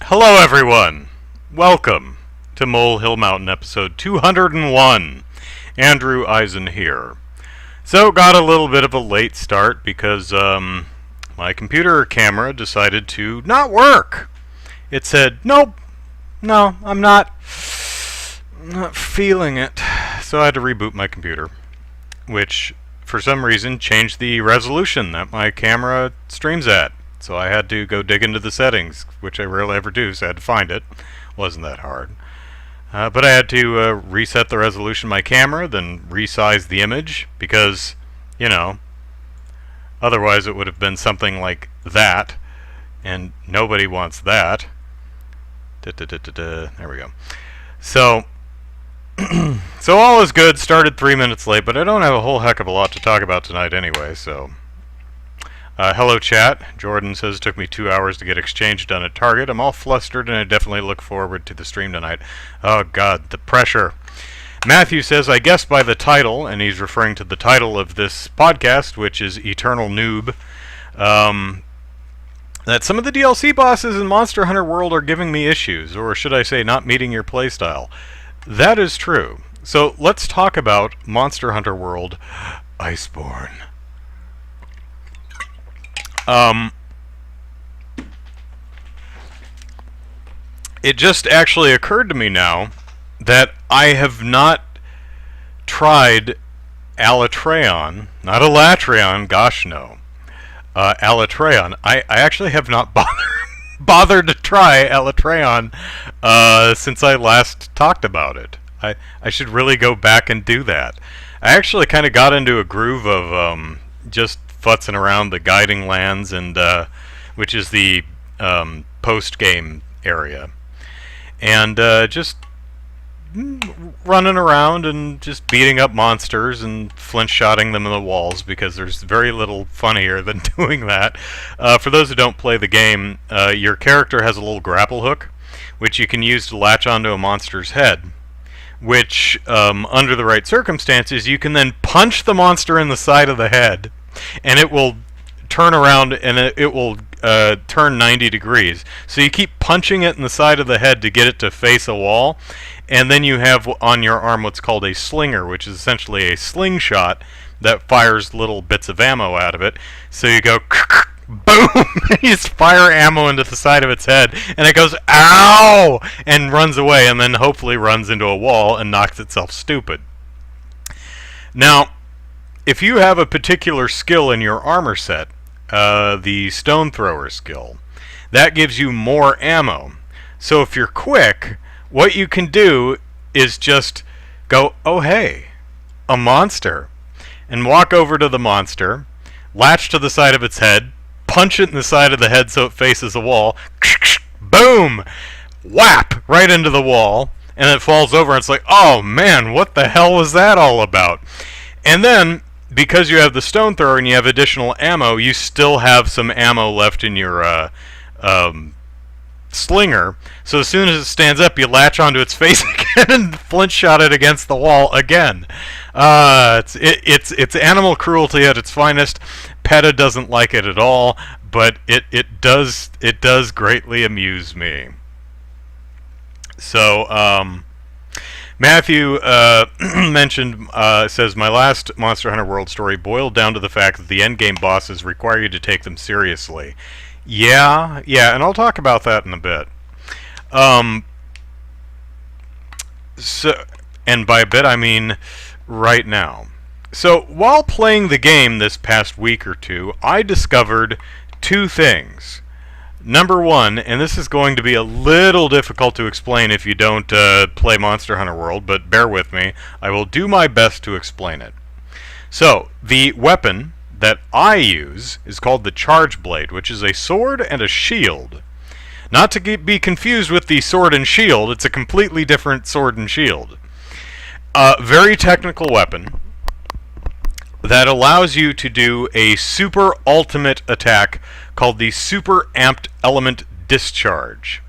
Hello everyone! Welcome to Molehill Mountain episode 201. Andrew Eisen here. So got a little bit of a late start because my computer camera decided to not work. It said, nope, no, I'm not feeling it. So I had to reboot my computer, which for some reason changed the resolution that my camera streams at. So I had to go dig into the settings, which I rarely ever do, so I had to find it. Wasn't that hard. But I had to reset the resolution of my camera, then resize the image, because, you know, otherwise it would have been something like that, and nobody wants that. There we go. So, so all is good. Started 3 minutes late, but I don't have a whole heck of a lot to talk about tonight anyway, so... hello chat. Jordan says it took me 2 hours to get exchange done at Target. I'm all flustered and I definitely look forward to the stream tonight. Oh god, the pressure. Matthew says, I guess by the title, and he's referring to the title of this podcast, which is Eternal Noob, that some of the DLC bosses in Monster Hunter World are giving me issues, or should I say not meeting your playstyle. That is true. So let's talk about Monster Hunter World Iceborne. It just actually occurred to me now that I have not tried Alatreon, not Alatreon, gosh no, Alatreon. I actually have not bothered to try Alatreon since I last talked about it. I should really go back and do that. I actually kind of got into a groove of just futzing around the guiding lands, and which is the post-game area, and just running around and just beating up monsters and flinch-shotting them in the walls, because there's very little funnier than doing that. For those who don't play the game, your character has a little grapple hook, which you can use to latch onto a monster's head, which, under the right circumstances, you can then punch the monster in the side of the head, and it will turn around and it will turn 90 degrees. So you keep punching it in the side of the head to get it to face a wall, and then you have on your arm what's called a slinger, which is essentially a slingshot that fires little bits of ammo out of it. So you go boom, and you just fire ammo into the side of its head, and it goes ow, and runs away, and then hopefully runs into a wall and knocks itself stupid. Now, if you have a particular skill in your armor set, the stone thrower skill, that gives you more ammo. So if you're quick, what you can do is just go, oh hey, a monster, and walk over to the monster, latch to the side of its head, punch it in the side of the head so it faces a wall, boom, whap, right into the wall, and it falls over, and it's like, oh man, what the hell was that all about? And then, because you have the stone thrower and you have additional ammo, you still have some ammo left in your slinger. So as soon as it stands up, you latch onto its face again and flinch shot it against the wall again. It's animal cruelty at its finest. PETA doesn't like it at all, but it does greatly amuse me. So Matthew mentioned, says, my last Monster Hunter World story boiled down to the fact that the endgame bosses require you to take them seriously. Yeah, and I'll talk about that in a bit. And by a bit, I mean right now. So, while playing the game this past week or two, I discovered two things. Number one, and this is going to be a little difficult to explain if you don't play Monster Hunter World, but bear with me. I will do my best to explain it. So, the weapon that I use is called the Charge Blade, which is a sword and a shield. Not to be confused with the sword and shield, it's a completely different sword and shield. Very technical weapon that allows you to do a super ultimate attack called the Super Amped Element Discharge.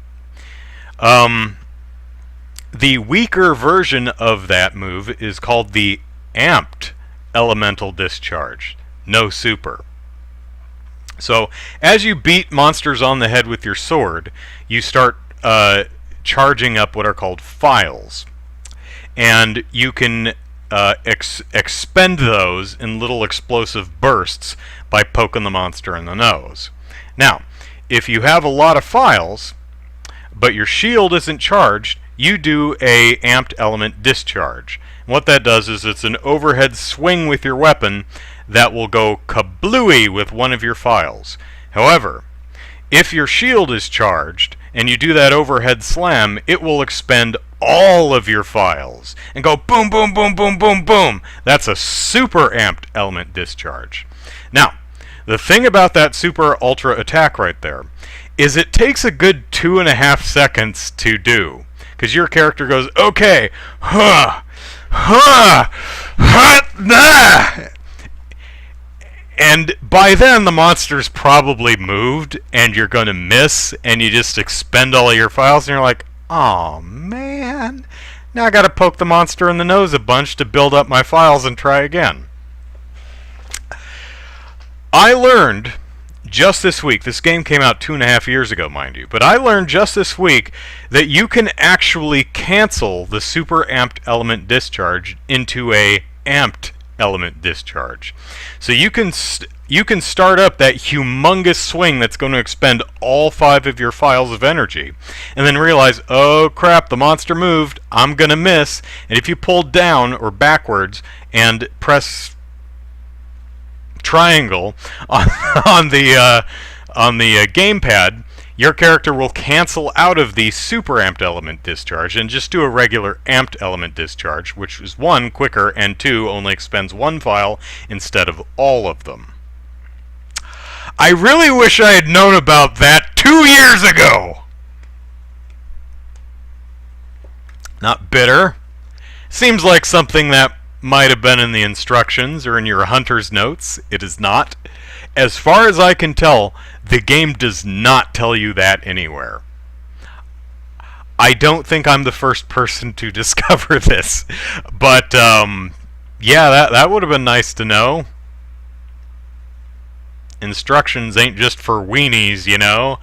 The weaker version of that move is called the Amped Elemental Discharge. No super. So, as you beat monsters on the head with your sword, you start charging up what are called files. And you can expend those in little explosive bursts by poking the monster in the nose. Now, if you have a lot of files, but your shield isn't charged, you do a amped element discharge. And what that does is it's an overhead swing with your weapon that will go kablooey with one of your files. However, if your shield is charged and you do that overhead slam, it will expend all of your files and go boom, boom, boom, boom, boom, boom. That's a super amped element discharge. Now, the thing about that super ultra attack right there is it takes a good 2.5 seconds to do. Because your character goes, okay, huh, huh, huh, nah. And by then the monster's probably moved and you're going to miss and you just expend all of your files and you're like, oh man, now I got to poke the monster in the nose a bunch to build up my files and try again. I learned just this week, this game came out 2.5 years ago, mind you, but I learned just this week that you can actually cancel the super amped element discharge into a amped element discharge. So you can start up that humongous swing that's going to expend all 5 of your files of energy, and then realize, oh crap, the monster moved, I'm going to miss, and if you pull down or backwards and press triangle on the gamepad, your character will cancel out of the super amped element discharge and just do a regular amped element discharge, which is 1, quicker, and 2, only expends 1 file instead of all of them. I really wish I had known about that 2 years ago! Not bitter. Seems like something that might have been in the instructions or in your hunter's notes. It is not. As far as I can tell, the game does not tell you that anywhere. I don't think I'm the first person to discover this, but yeah, that would have been nice to know. Instructions ain't just for weenies, you know.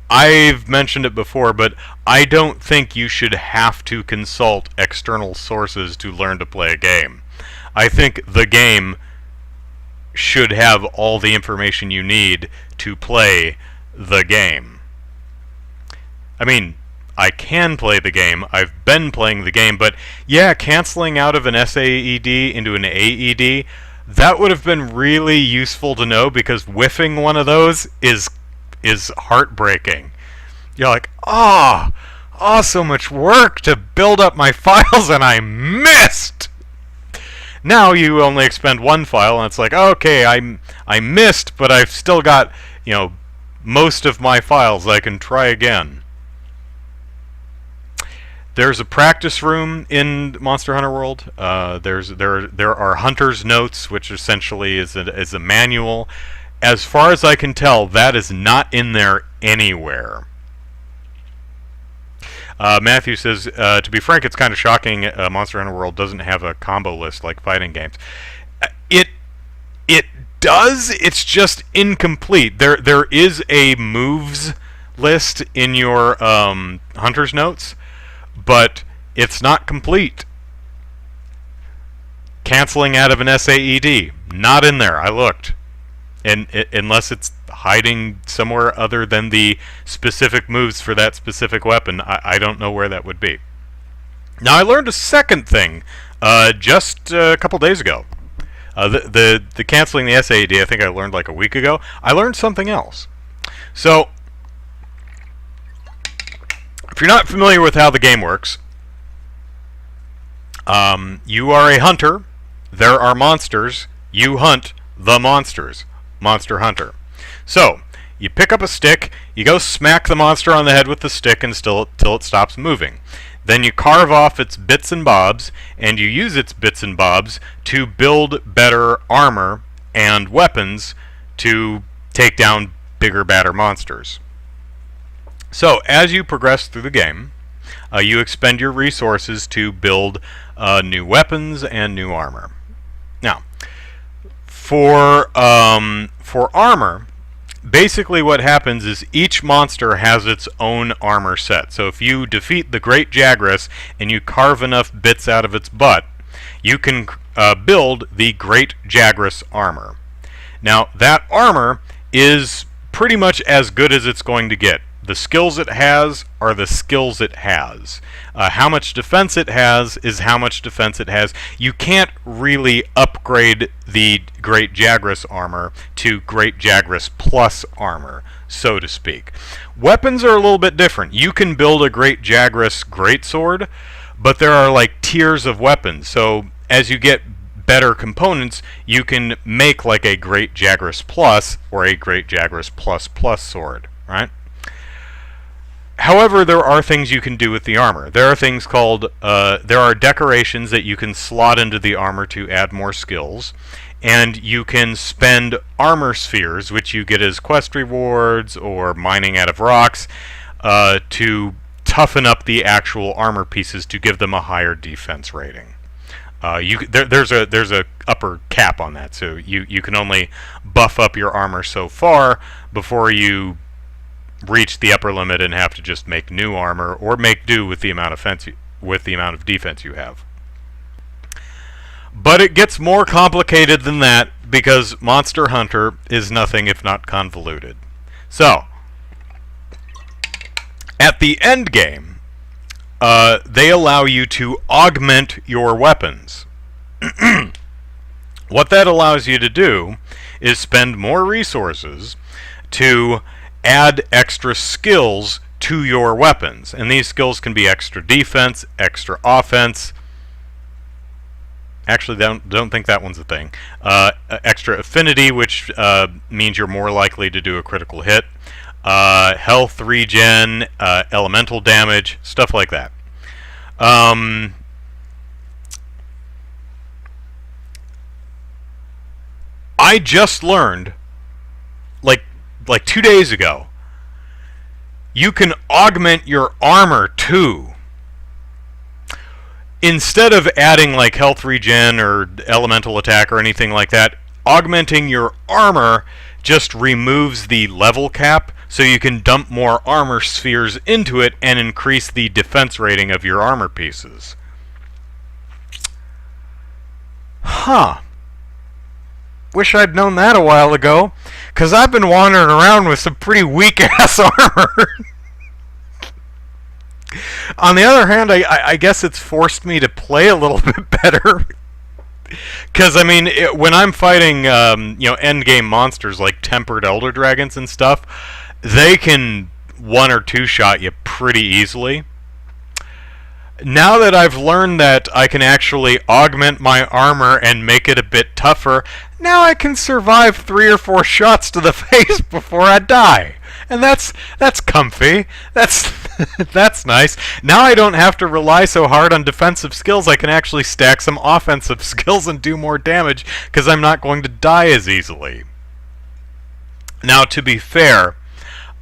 I've mentioned it before, but I don't think you should have to consult external sources to learn to play a game. I think the game should have all the information you need to play the game. I mean, I can play the game, I've been playing the game, but yeah, canceling out of an SAED into an AED, that would have been really useful to know, because whiffing one of those is heartbreaking. You're like, oh, so much work to build up my files and I missed! Now you only expend 1 file and it's like, okay, I missed, but I've still got, you know, most of my files. I can try again. There's a practice room in Monster Hunter World. There are hunter's notes, which essentially is a manual. As far as I can tell, that is not in there anywhere. Matthew says, to be frank, it's kind of shocking Monster Hunter World doesn't have a combo list like fighting games. It does, it's just incomplete. There is a moves list in your hunter's notes, but it's not complete. Canceling out of an SAED, not in there. I looked. And unless it's hiding somewhere other than the specific moves for that specific weapon, I don't know where that would be. Now, I learned a second thing just a couple days ago. The canceling the SAED, I think I learned like a week ago. I learned something else. So, if you're not familiar with how the game works, you are a hunter. There are monsters. You hunt the monsters. Monster Hunter. So, you pick up a stick, you go smack the monster on the head with the stick till it stops moving. Then you carve off its bits and bobs, and you use its bits and bobs to build better armor and weapons to take down bigger, badder monsters. So, as you progress through the game, you expend your resources to build new weapons and new armor. Now, for armor, basically what happens is each monster has its own armor set. So if you defeat the Great Jagras and you carve enough bits out of its butt, you can build the Great Jagras armor. Now, that armor is pretty much as good as it's going to get. The skills it has are the skills it has. How much defense it has is how much defense it has. You can't really upgrade the Great Jagras armor to Great Jagras Plus armor, so to speak. Weapons are a little bit different. You can build a Great Jagras Greatsword, but there are like tiers of weapons. So as you get better components, you can make like a Great Jagras Plus or a Great Jagras Plus Plus sword, right? However, there are things you can do with the armor. There are things called, there are decorations that you can slot into the armor to add more skills, and you can spend armor spheres, which you get as quest rewards or mining out of rocks, to toughen up the actual armor pieces to give them a higher defense rating. There's a upper cap on that, so you can only buff up your armor so far before you reach the upper limit and have to just make new armor or make do with the amount of defense you have. But it gets more complicated than that because Monster Hunter is nothing if not convoluted. So, at the end game, they allow you to augment your weapons. What that allows you to do is spend more resources to add extra skills to your weapons. And these skills can be extra defense, extra offense. Actually, don't think that one's a thing. Extra affinity, which means you're more likely to do a critical hit. Health regen, elemental damage, stuff like that. I just learned, like 2 days ago, you can augment your armor too. Instead of adding like health regen or elemental attack or anything like that, augmenting your armor just removes the level cap, so you can dump more armor spheres into it and increase the defense rating of your armor pieces. Huh. Wish I'd known that a while ago, because I've been wandering around with some pretty weak-ass armor. On the other hand, I guess it's forced me to play a little bit better. Because, I mean, when I'm fighting, endgame monsters like Tempered Elder Dragons and stuff, they can one or two shot you pretty easily. Now that I've learned that I can actually augment my armor and make it a bit tougher, now I can survive 3 or 4 shots to the face before I die. And that's comfy. That's nice. Now I don't have to rely so hard on defensive skills. I can actually stack some offensive skills and do more damage because I'm not going to die as easily. Now, to be fair,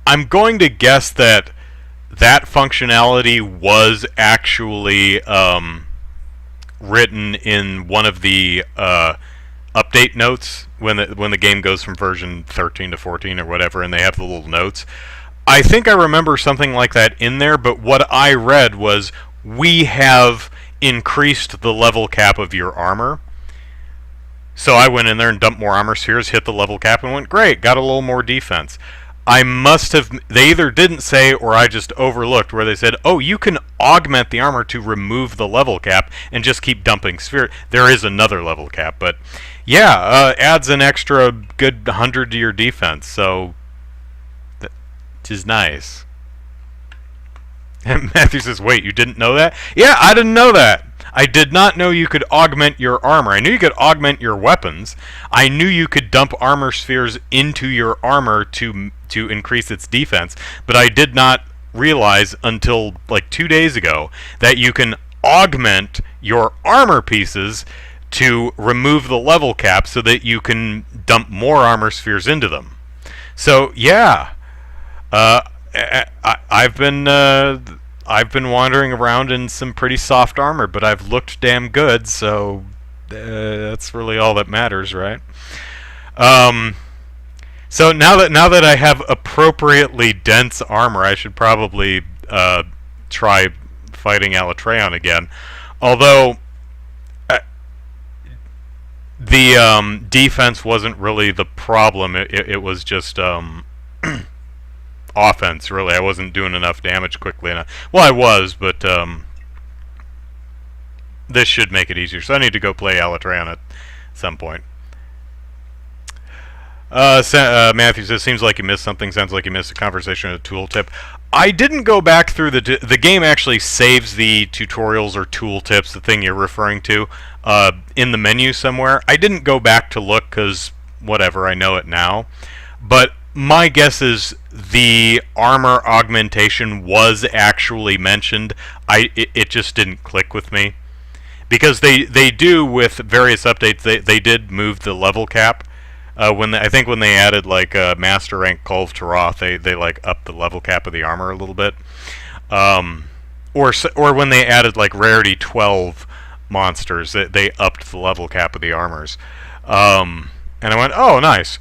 I'm going to guess that functionality was actually written in one of the update notes when the game goes from version 13 to 14 or whatever, and they have the little notes. I think I remember something like that in there, but what I read was, we have increased the level cap of your armor. So I went in there and dumped more armor spheres, hit the level cap, and went, great, got a little more defense. I must have, they either didn't say or I just overlooked where they said, oh, you can augment the armor to remove the level cap and just keep dumping sphere. There is another level cap, but yeah, adds an extra good 100 to your defense, so that is nice. And Matthew says, wait, you didn't know that? Yeah, I didn't know that. I did not know you could augment your armor. I knew you could augment your weapons. I knew you could dump armor spheres into your armor to increase its defense, but I did not realize until like 2 days ago that you can augment your armor pieces to remove the level cap so that you can dump more armor spheres into them. So yeah, I've been wandering around in some pretty soft armor, but I've looked damn good, so that's really all that matters, right? So now that I have appropriately dense armor, I should probably try fighting Alatreon again. Although the defense wasn't really the problem. It was just offense, really. I wasn't doing enough damage quickly enough. Well, I was, but this should make it easier. So I need to go play Alatreon at some point. Matthew says, seems like you missed something. Sounds like you missed a conversation or a tooltip. I didn't go back through the game. Actually saves the tutorials or tooltips, the thing you're referring to, in the menu somewhere. I didn't go back to look because whatever, I know it now. But my guess is the armor augmentation was actually mentioned. It just didn't click with me because they do with various updates. They did move the level cap. I think when they added like master rank Kulve Taroth, they like upped the level cap of the armor a little bit, or when they added like rarity 12 monsters, they upped the level cap of the armors, and I went, oh nice.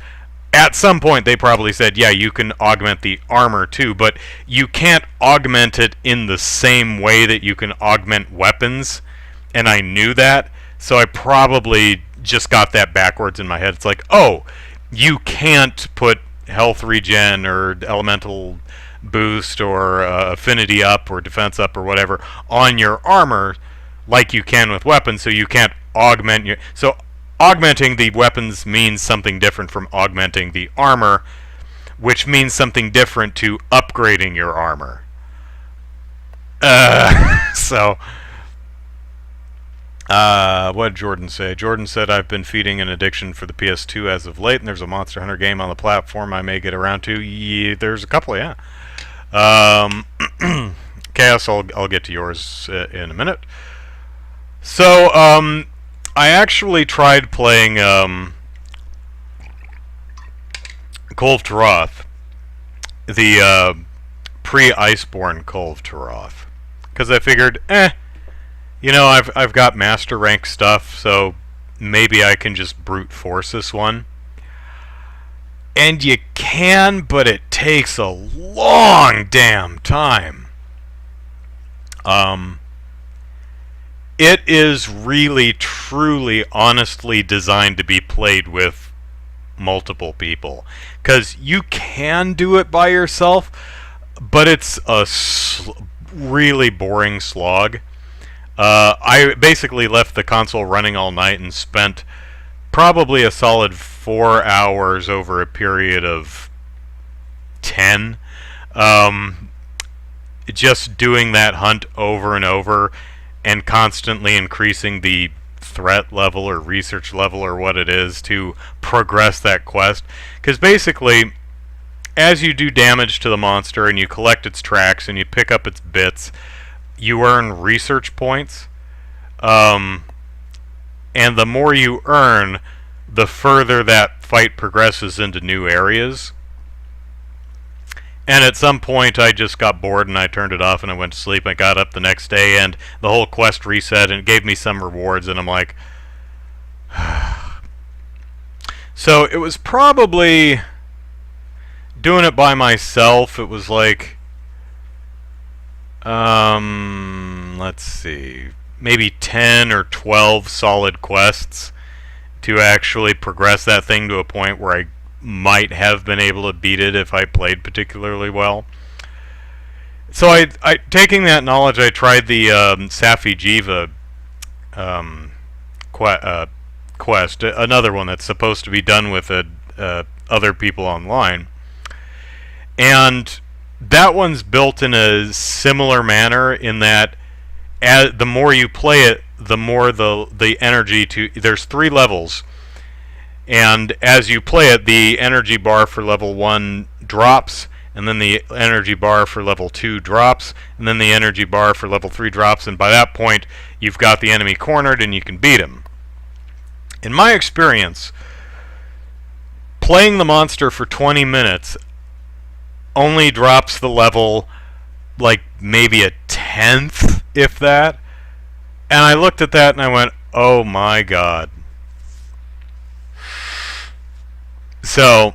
At some point they probably said, yeah, you can augment the armor too, but you can't augment it in the same way that you can augment weapons, and I knew that, so I probably just got that backwards in my head. It's like, oh, you can't put health regen or elemental boost or affinity up or defense up or whatever on your armor like you can with weapons, so you can't augment your... So augmenting the weapons means something different from augmenting the armor, which means something different to upgrading your armor. So... what did Jordan say? Jordan said, I've been feeding an addiction for the PS2 as of late, and there's a Monster Hunter game on the platform I may get around to. Yeah, there's a couple, yeah. Chaos, I'll get to yours in a minute. So, I actually tried playing Kulve Taroth, the pre-Iceborne Kulve Taroth, because I figured, you know, I've got master rank stuff, so maybe I can just brute force this one. And you can, but it takes a long damn time. It is really, truly, honestly designed to be played with multiple people. Because you can do it by yourself, but it's a really boring slog. I basically left the console running all night and spent probably a solid 4 hours over a period of 10 just doing that hunt over and over and constantly increasing the threat level or research level or what it is to progress that quest. Because basically, as you do damage to the monster and you collect its tracks and you pick up its bits, you earn research points, and the more you earn, the further that fight progresses into new areas. And at some point I just got bored and I turned it off and I went to sleep. I got up the next day and the whole quest reset and it gave me some rewards, and I'm like... So it was probably... doing it by myself, it was like... let's see, maybe 10 or 12 solid quests to actually progress that thing to a point where I might have been able to beat it if I played particularly well. So I taking that knowledge, I tried the Safi Jiva quest, another one that's supposed to be done with other people online, and that one's built in a similar manner in that the more you play it, the more the energy to... There's 3 levels, and as you play it, the energy bar for level 1 drops, and then the energy bar for level 2 drops, and then the energy bar for level 3 drops, and by that point, you've got the enemy cornered and you can beat him. In my experience, playing the monster for 20 minutes only drops the level like maybe a 10th, if that. And I looked at that and I went, oh my god. So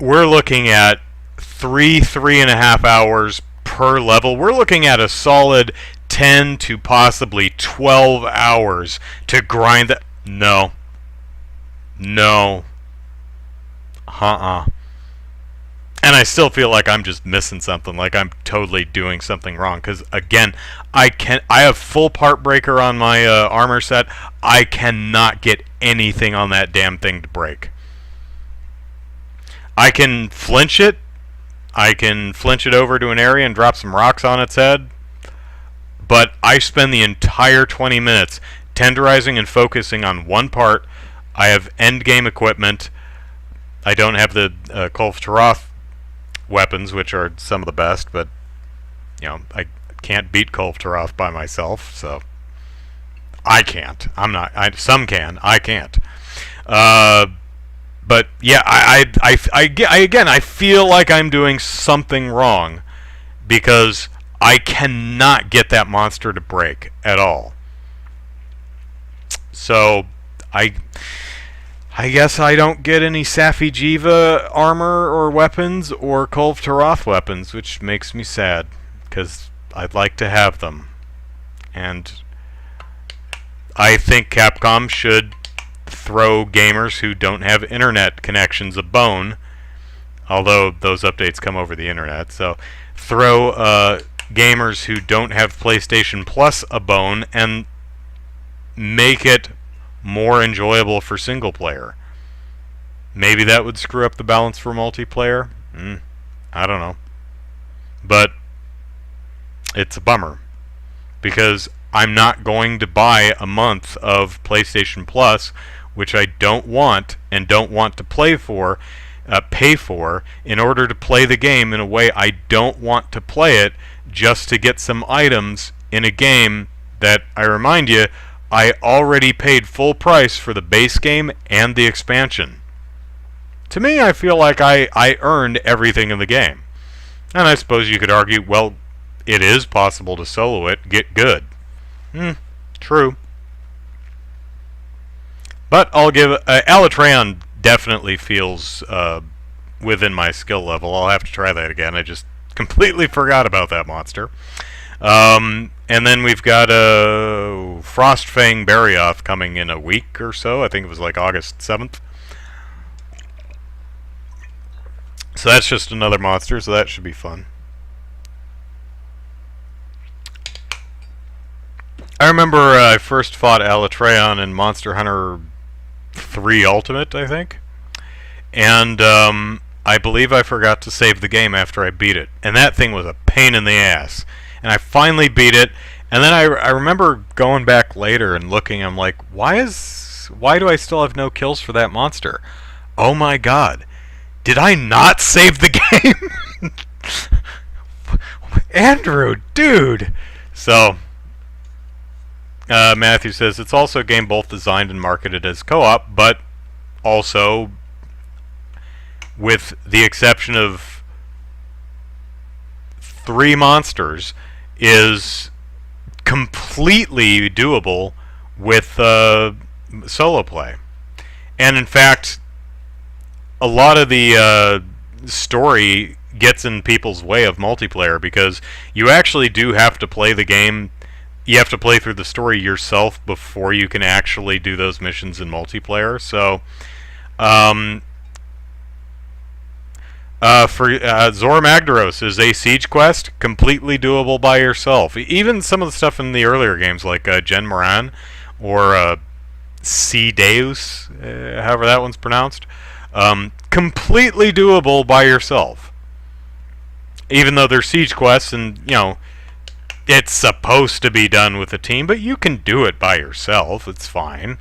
we're looking at 3.5 hours per level. We're looking at a solid 10 to possibly 12 hours to grind that. No. And I still feel like I'm just missing something, like I'm totally doing something wrong. Because again, I have full part breaker on my armor set. I cannot get anything on that damn thing to break. I can flinch it. I can flinch it over to an area and drop some rocks on its head. But I spend the entire 20 minutes tenderizing and focusing on one part. I have end game equipment. I don't have the Kolf Taroth weapons, which are some of the best, but you know, I can't beat Kolf Taroth by myself, so I can't. Some can. I can't. But yeah, I feel like I'm doing something wrong because I cannot get that monster to break at all. So I guess I don't get any Safi Jiva armor or weapons or Kolf Taroth weapons, which makes me sad because I'd like to have them. And I think Capcom should throw gamers who don't have internet connections a bone, although those updates come over the internet. So throw gamers who don't have PlayStation Plus a bone and make it more enjoyable for single player. Maybe that would screw up the balance for multiplayer. I don't know. But it's a bummer because I'm not going to buy a month of PlayStation Plus, which I don't want and don't want to pay for in order to play the game in a way I don't want to play it, just to get some items in a game that, I remind you, I already paid full price for the base game and the expansion. To me, I feel like I earned everything in the game. And I suppose you could argue, well, it is possible to solo it, get good. True. But I'll give Alatreon definitely feels within my skill level. I'll have to try that again. I just completely forgot about that monster. And then we've got Frostfang Barioth coming in a week or so. I think it was like August 7th. So that's just another monster, so that should be fun. I remember I first fought Alatreon in Monster Hunter 3 Ultimate, I think. And I believe I forgot to save the game after I beat it. And that thing was a pain in the ass. And I finally beat it. And then I remember going back later and looking. I'm like, why do I still have no kills for that monster? Oh my god. Did I not save the game? Andrew, dude. So Matthew says it's also a game both designed and marketed as co-op, but also, with the exception of 3 monsters, is completely doable with solo play. And in fact, a lot of the story gets in people's way of multiplayer because you actually do have to play the game. You have to play through the story yourself before you can actually do those missions in multiplayer. So, for Zor Magdaros is a siege quest, completely doable by yourself. Even some of the stuff in the earlier games, like Gen Moran or C Deus, however that one's pronounced, completely doable by yourself. Even though they're siege quests, and you know, it's supposed to be done with a team, but you can do it by yourself. It's fine.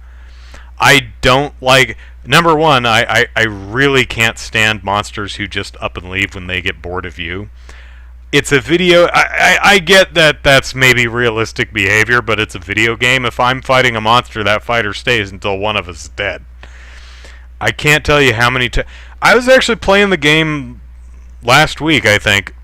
I don't like... Number one, I really can't stand monsters who just up and leave when they get bored of you. It's a video... I get that that's maybe realistic behavior, but it's a video game. If I'm fighting a monster, that fighter stays until one of us is dead. I can't tell you how many times... I was actually playing the game last week, I think.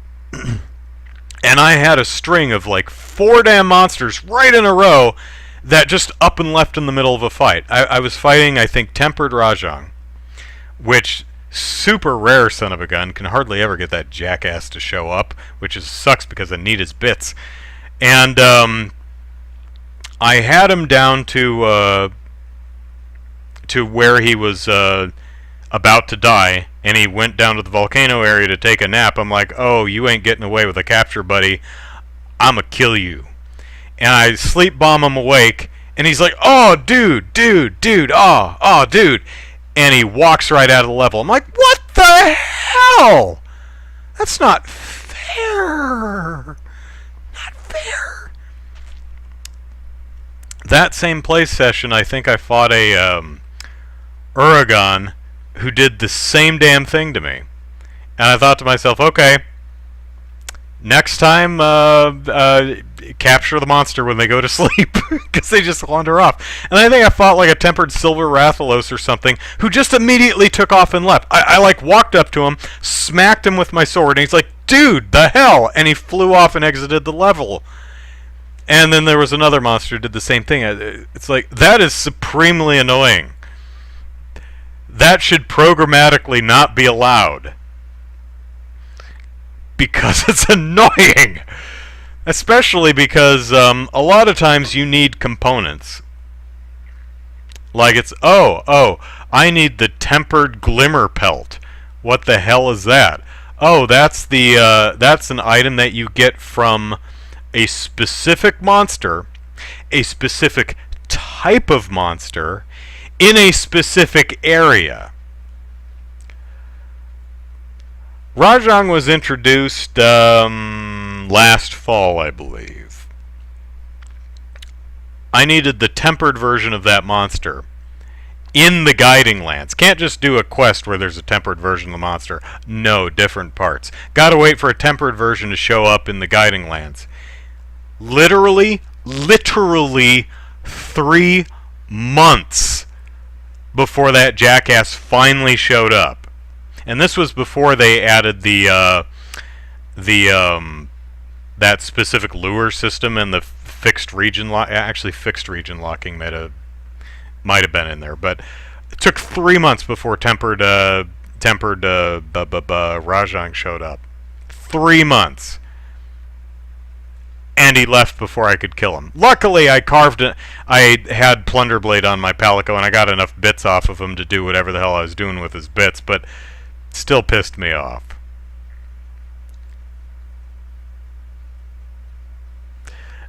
And I had a string of like 4 damn monsters right in a row that just up and left in the middle of a fight. I was fighting, I think, Tempered Rajang, which super rare son of a gun. Can hardly ever get that jackass to show up, which sucks because I need his bits. And I had him down to where he was about to die, and he went down to the volcano area to take a nap. I'm like, oh, you ain't getting away with a capture, buddy. I'ma kill you. And I sleep bomb him awake, and he's like, oh, dude, oh, dude. And he walks right out of the level. I'm like, what the hell? That's not fair. Not fair. That same play session, I think I fought a Uragon who did the same damn thing to me. And I thought to myself, okay, next time, capture the monster when they go to sleep, because they just wander off. And I think I fought like a tempered silver Rathalos or something, who just immediately took off and left. I like walked up to him, smacked him with my sword, and he's like, dude, the hell? And he flew off and exited the level. And then there was another monster who did the same thing. It's like, that is supremely annoying. That should programmatically not be allowed. Because it's annoying. Especially because a lot of times you need components. Like it's, oh, I need the tempered glimmer pelt. What the hell is that? Oh, that's an item that you get from a specific monster, a specific type of monster, in a specific area. Rajang was introduced last fall, I believe. I needed the tempered version of that monster in the Guiding Lands. Can't just do a quest where there's a tempered version of the monster. No, different parts. Gotta wait for a tempered version to show up in the Guiding Lands. Literally 3 months before that jackass finally showed up. And this was before they added that specific lure system and the fixed region lock. Actually, fixed region locking might have been in there, but it took 3 months before tempered Rajang showed up. 3 months. And he left before I could kill him. Luckily, I had Plunderblade on my Palico, and I got enough bits off of him to do whatever the hell I was doing with his bits, but still pissed me off.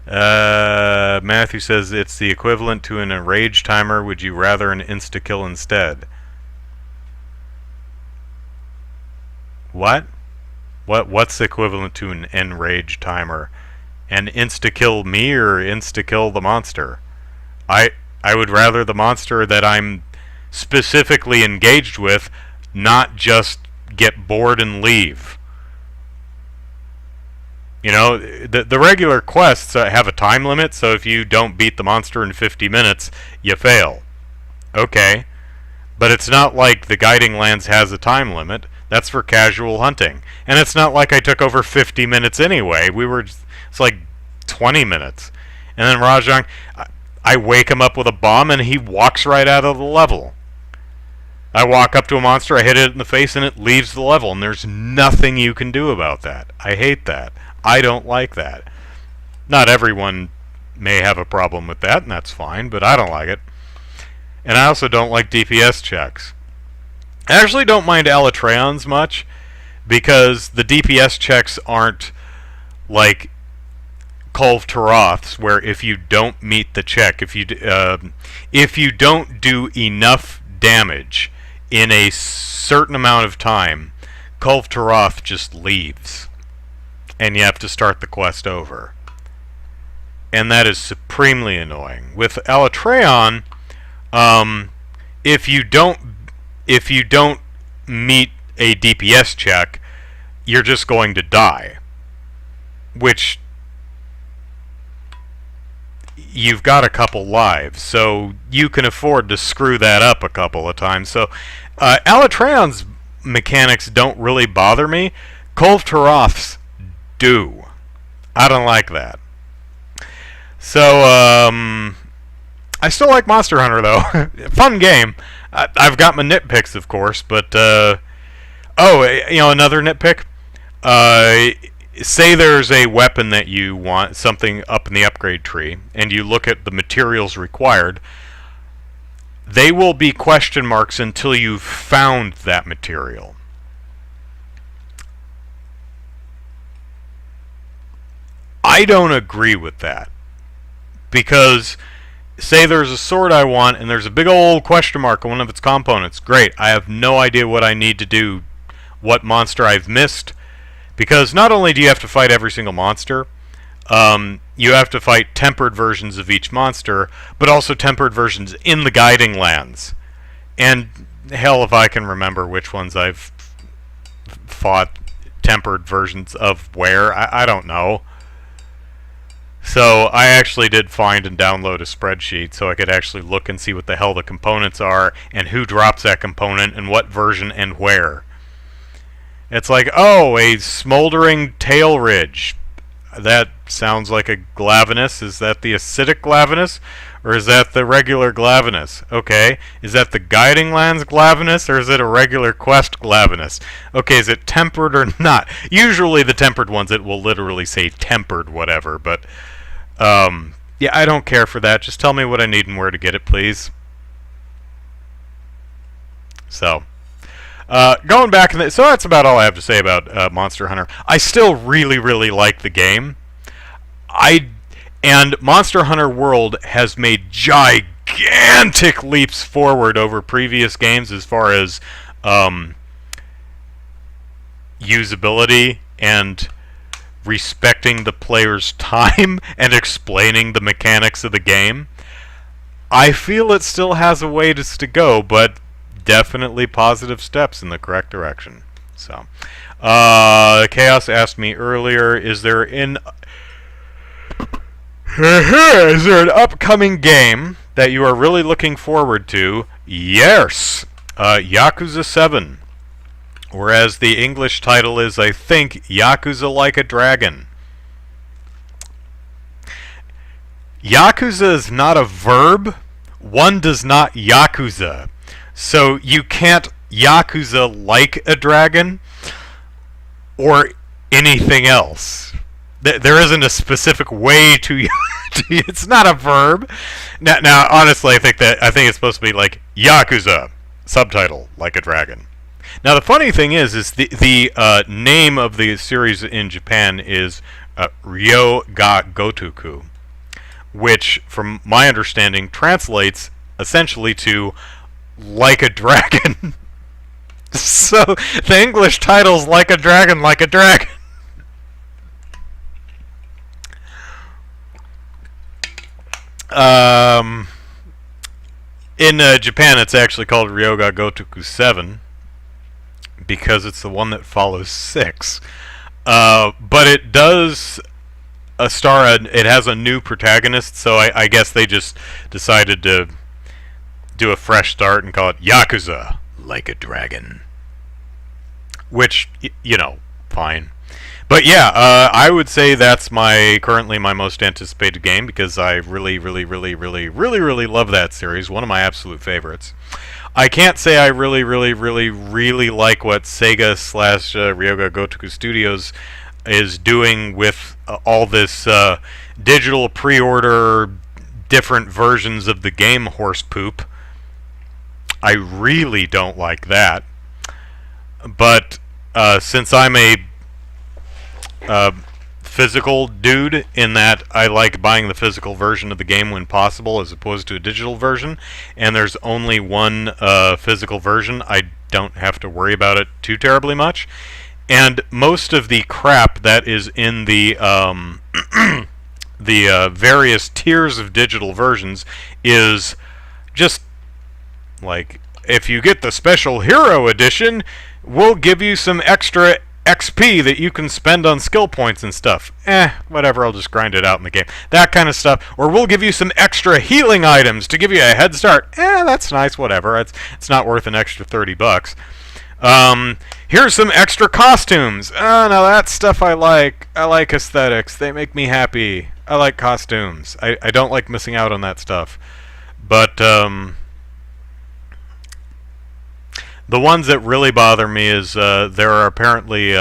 Matthew says it's the equivalent to an enrage timer. Would you rather an insta-kill instead? What? What's equivalent to an enrage timer? And insta-kill me or insta-kill the monster? I would rather the monster that I'm specifically engaged with not just get bored and leave. You know, the regular quests have a time limit, so if you don't beat the monster in 50 minutes, you fail. Okay. But it's not like the Guiding Lands has a time limit. That's for casual hunting. And it's not like I took over 50 minutes anyway. It's like 20 minutes. And then Rajang, I wake him up with a bomb and he walks right out of the level. I walk up to a monster, I hit it in the face, and it leaves the level. And there's nothing you can do about that. I hate that. I don't like that. Not everyone may have a problem with that, and that's fine, but I don't like it. And I also don't like DPS checks. I actually don't mind Alatreon's much, because the DPS checks aren't like Kulve Taroth's, where if you don't meet the check, if you don't do enough damage in a certain amount of time, Kulve Taroth just leaves. And you have to start the quest over. And that is supremely annoying. With Alatreon, if you don't meet a DPS check, you're just going to die. Which you've got a couple lives, so you can afford to screw that up a couple of times. So Alatreon's mechanics don't really bother me. Kulve Taroth's do. I don't like that. So, I still like Monster Hunter, though. Fun game. I've got my nitpicks, of course, but Oh, another nitpick. Uh, Say there's a weapon that you want, something up in the upgrade tree, and you look at the materials required. They will be question marks until you've found that material. I don't agree with that. Because, say there's a sword I want, and there's a big old question mark on one of its components. Great, I have no idea what I need to do, what monster I've missed. Because not only do you have to fight every single monster, you have to fight tempered versions of each monster, but also tempered versions in the guiding lands. And hell if I can remember which ones I've fought tempered versions of where. I don't know. So I actually did find and download a spreadsheet so I could actually look and see what the hell the components are and who drops that component and what version and where. It's like, oh, a smoldering tail ridge. That sounds like a glavenus. Is that the acidic glavenus? Or is that the regular glavenus? Okay. Is that the guiding lands glavenus? Or is it a regular quest glavenus? Okay, is it tempered or not? Usually the tempered ones, it will literally say tempered whatever. But, yeah, I don't care for that. Just tell me what I need and where to get it, please. So... going back, so that's about all I have to say about Monster Hunter. I still really, really like the game. And Monster Hunter World has made gigantic leaps forward over previous games as far as usability and respecting the player's time and explaining the mechanics of the game. I feel it still has a ways to go, but definitely positive steps in the correct direction. So, Chaos asked me earlier, is there an upcoming game that you are really looking forward to? Yes, Yakuza 7. Whereas the English title is, I think, Yakuza Like a Dragon. Yakuza is not a verb. One does not Yakuza. So you can't Yakuza like a dragon or anything else. There isn't a specific way to... It's not a verb. Now, honestly, I think it's supposed to be like Yakuza, subtitle, like a dragon. Now, the funny thing is the name of the series in Japan is Ryo ga Gotoku, which, from my understanding, translates essentially to like a dragon. So the English title's Like a Dragon, Like a Dragon. In Japan, it's actually called Ryoga Gotoku 7 because it's the one that follows 6. But it does it has a new protagonist, so I guess they just decided to do a fresh start and call it Yakuza Like a Dragon. Which, fine. But yeah, I would say that's currently my most anticipated game because I really, really, really, really, really, really love that series. One of my absolute favorites. I can't say I really, really, really, really like what Sega / Ryoga Gotoku Studios is doing with all this digital pre-order, different versions of the game horse poop. I really don't like that. But since I'm a physical dude, in that I like buying the physical version of the game when possible as opposed to a digital version, and there's only one physical version, I don't have to worry about it too terribly much. And most of the crap that is in the the various tiers of digital versions is just like, if you get the special hero edition, we'll give you some extra XP that you can spend on skill points and stuff. Whatever, I'll just grind it out in the game. That kind of stuff. Or we'll give you some extra healing items to give you a head start. That's nice, whatever. It's not worth an extra $30. Here's some extra costumes. Now that stuff I like. I like aesthetics. They make me happy. I like costumes. I don't like missing out on that stuff. But, The ones that really bother me is there are apparently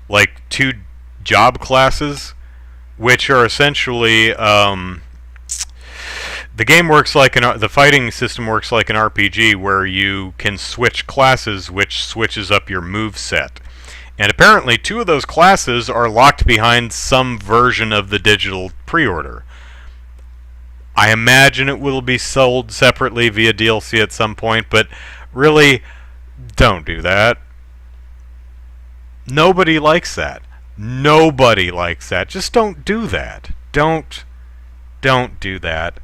like 2 job classes, which are essentially the game works like the fighting system works like an RPG, where you can switch classes, which switches up your move set. And apparently 2 of those classes are locked behind some version of the digital pre-order. I imagine it will be sold separately via DLC at some point, but really, don't do that. Nobody likes that. Nobody likes that. Just don't do that. Don't do that.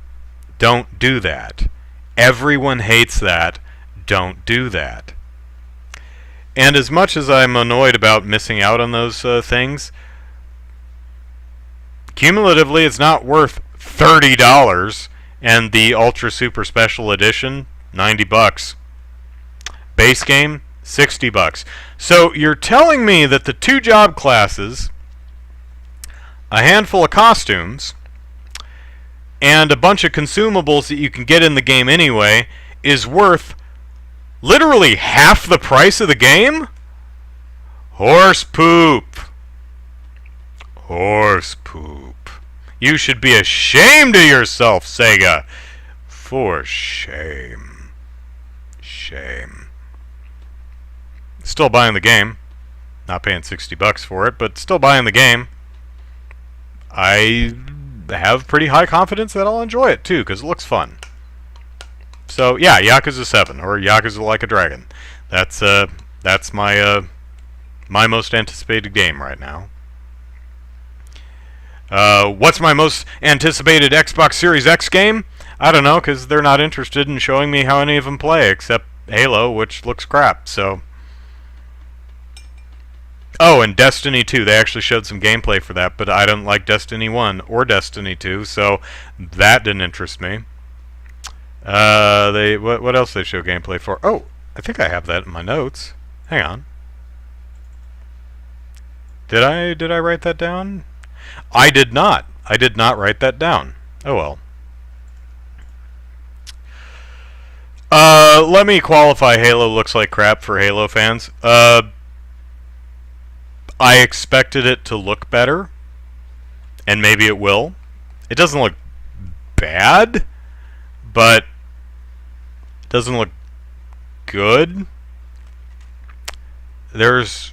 Don't do that. Everyone hates that. Don't do that. And as much as I'm annoyed about missing out on those things, cumulatively it's not worth $30, and the Ultra Super Special Edition, $90. Base game, $60. So you're telling me that the 2 job classes, a handful of costumes, and a bunch of consumables that you can get in the game anyway is worth literally half the price of the game? Horse poop. Horse poop. You should be ashamed of yourself, Sega. For shame. Shame. Still buying the game. Not paying $60 for it, but still buying the game. I have pretty high confidence that I'll enjoy it too, because it looks fun. So yeah, Yakuza 7 or Yakuza Like a Dragon. That's my my most anticipated game right now. What's my most anticipated Xbox Series X game? I don't know, because they're not interested in showing me how any of them play, except Halo, which looks crap. So. Oh, and Destiny 2. They actually showed some gameplay for that, but I don't like Destiny 1 or Destiny 2, so that didn't interest me. What else they show gameplay for? Oh, I think I have that in my notes. Hang on. Did I write that down? I did not. I did not write that down. Oh well. Let me qualify Halo looks like crap for Halo fans. I expected it to look better, and maybe it will. It doesn't look bad, but it doesn't look good. There's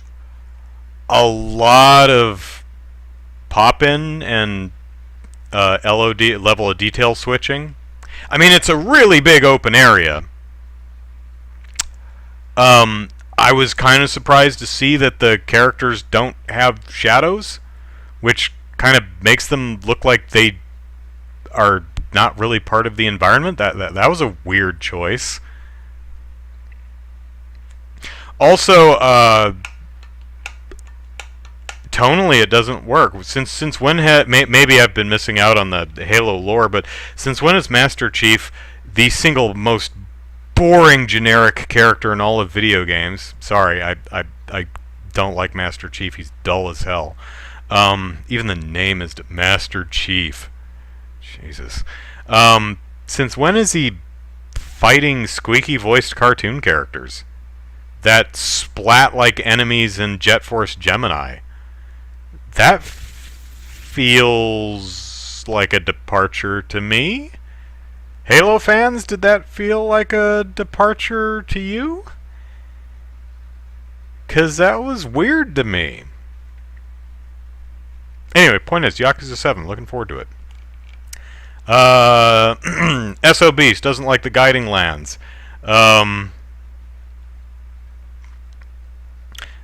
a lot of pop-in and LOD, level of detail switching. I mean, it's a really big open area. I was kind of surprised to see that the characters don't have shadows, which kind of makes them look like they are not really part of the environment. That was a weird choice. Also, tonally it doesn't work. Since when maybe I've been missing out on the Halo lore, but since when is Master Chief the single most boring generic character in all of video games? Sorry, I don't like Master Chief. He's dull as hell. Even the name is Master Chief. Jesus. Since when is he fighting squeaky voiced cartoon characters that splat like enemies in Jet Force Gemini? That feels like a departure to me. Halo fans, did that feel like a departure to you? 'Cause that was weird to me. Anyway, point is, Yakuza 7, looking forward to it. SO Beast doesn't like the guiding lands.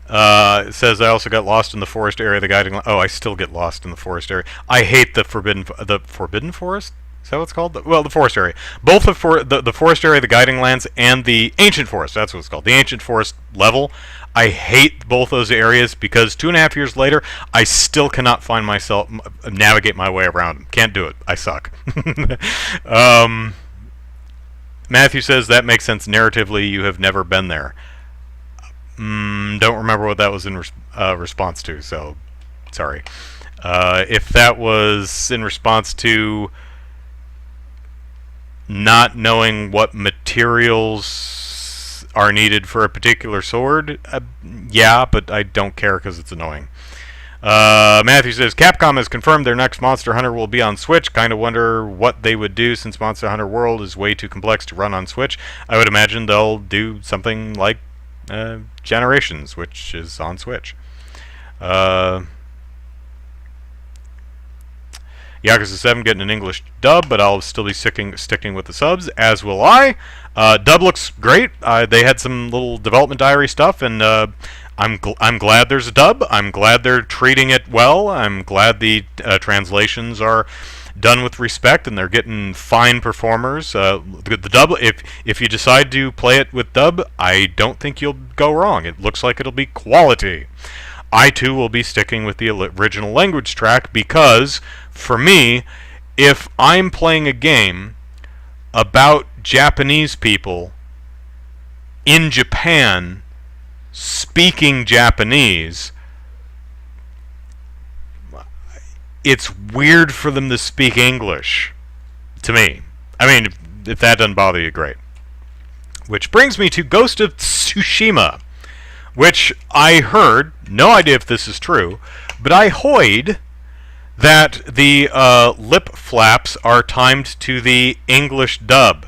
It says I also got lost in the forest area. The guiding. Oh, I still get lost in the forest area. I hate the forbidden forest. Is that what it's called? Well, the forest area. Both the forest area, the guiding lands, and the ancient forest. That's what it's called. The ancient forest level. I hate both those areas because 2.5 years later, I still cannot find myself navigate my way around them. Can't do it. I suck. Matthew says that makes sense narratively. You have never been there. Don't remember what that was in response to. So, sorry. If that was in response to not knowing what materials are needed for a particular sword, yeah, but I don't care because it's annoying. Matthew says, Capcom has confirmed their next Monster Hunter will be on Switch. Kind of wonder what they would do since Monster Hunter World is way too complex to run on Switch. I would imagine they'll do something like Generations, which is on Switch. Yakuza 7 getting an English dub, but I'll still be sticking with the subs, as will I. Dub looks great. They had some little development diary stuff, and I'm glad there's a dub. I'm glad they're treating it well. I'm glad the translations are done with respect, and they're getting fine performers. The dub, if you decide to play it with dub, I don't think you'll go wrong. It looks like it'll be quality. I too will be sticking with the original language track because, for me, if I'm playing a game about Japanese people in Japan speaking Japanese, it's weird for them to speak English, to me. I mean, if that doesn't bother you, great. Which brings me to Ghost of Tsushima, which I heard, no idea if this is true, but I heard that the lip flaps are timed to the English dub,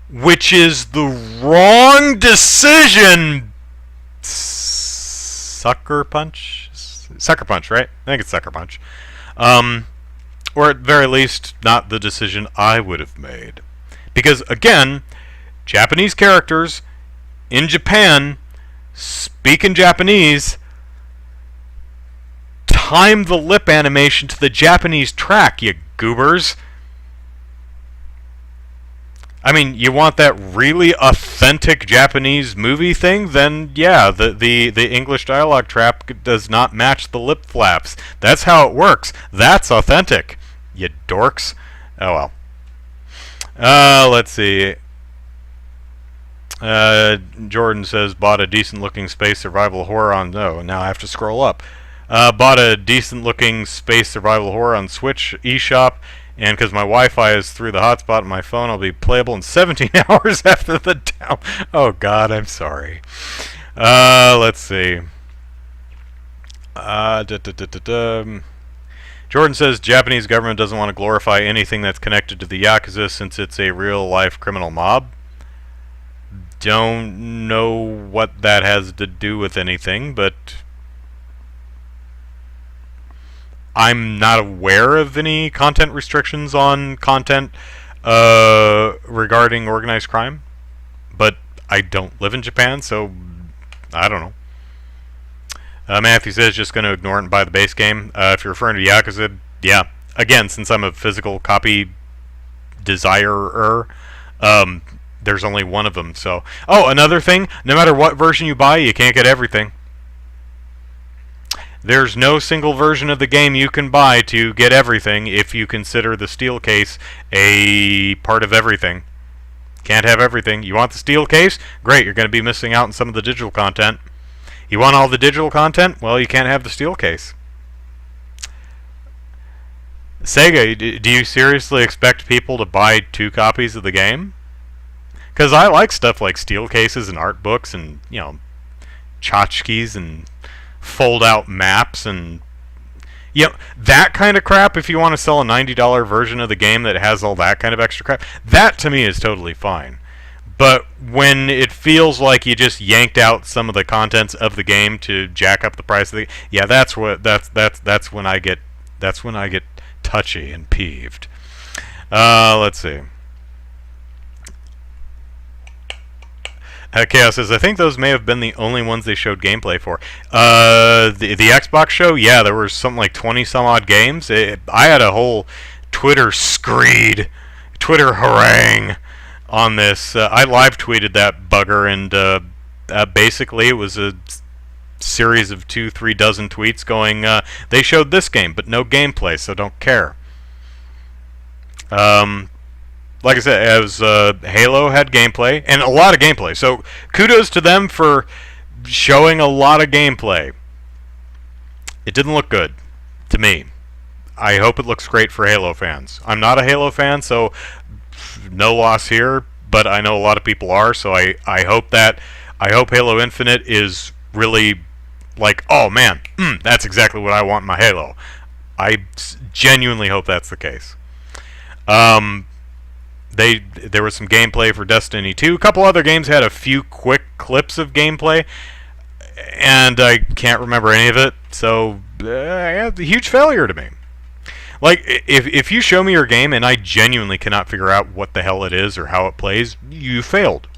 which is the wrong decision. Sucker Punch, right? I think it's Sucker Punch. Or at very least, not the decision I would have made. Because, again, Japanese characters in Japan speaking Japanese, time the lip animation to the Japanese track, you goobers. I mean, you want that really authentic Japanese movie thing? Then, yeah, the English dialogue track does not match the lip flaps. That's how it works. That's authentic, you dorks. Oh well. Let's see. Jordan says, bought a decent-looking space survival horror on... Oh, now I have to scroll up. Bought a decent-looking space survival horror on Switch eShop, and because my Wi-Fi is through the hotspot on my phone, I'll be playable in 17 hours after the down... Oh, God, I'm sorry. Let's see. Jordan says, Japanese government doesn't want to glorify anything that's connected to the Yakuza since it's a real-life criminal mob. Don't know what that has to do with anything, but I'm not aware of any content restrictions on content regarding organized crime. But I don't live in Japan, so I don't know. Matthew says just going to ignore it and buy the base game. If you're referring to Yakuza, yeah. Again, since I'm a physical copy desirer, there's only one of them. So, oh, another thing, no matter what version you buy, you can't get everything. There's no single version of the game you can buy to get everything if you consider the steel case a part of everything. Can't have everything. You want the steel case? Great, you're going to be missing out on some of the digital content. You want all the digital content? Well, you can't have the steel case. Sega, do you seriously expect people to buy 2 copies of the game? Because I like stuff like steel cases and art books and, you know, tchotchkes and fold-out maps and, you know, that kind of crap. If you want to sell a $90 version of the game that has all that kind of extra crap, that to me is totally fine. But when it feels like you just yanked out some of the contents of the game to jack up the price of the, yeah, that's when I get touchy and peeved. Let's see. Chaos says, I think those may have been the only ones they showed gameplay for. The Xbox show, yeah, there was something like 20 some odd games. I had a whole Twitter screed, Twitter harangue on this. I live tweeted that bugger, and basically it was a series of 2-3 dozen tweets going, they showed this game, but no gameplay, so don't care. Like I said, as Halo had gameplay, and a lot of gameplay. So kudos to them for showing a lot of gameplay. It didn't look good to me. I hope it looks great for Halo fans. I'm not a Halo fan, so no loss here. but I know a lot of people are, so I hope Halo Infinite is really like, oh man, that's exactly what I want in my Halo. I genuinely hope that's the case. There was some gameplay for Destiny 2. A couple other games had a few quick clips of gameplay, and I can't remember any of it, so a huge failure to me. Like, if you show me your game and I genuinely cannot figure out what the hell it is or how it plays, you failed.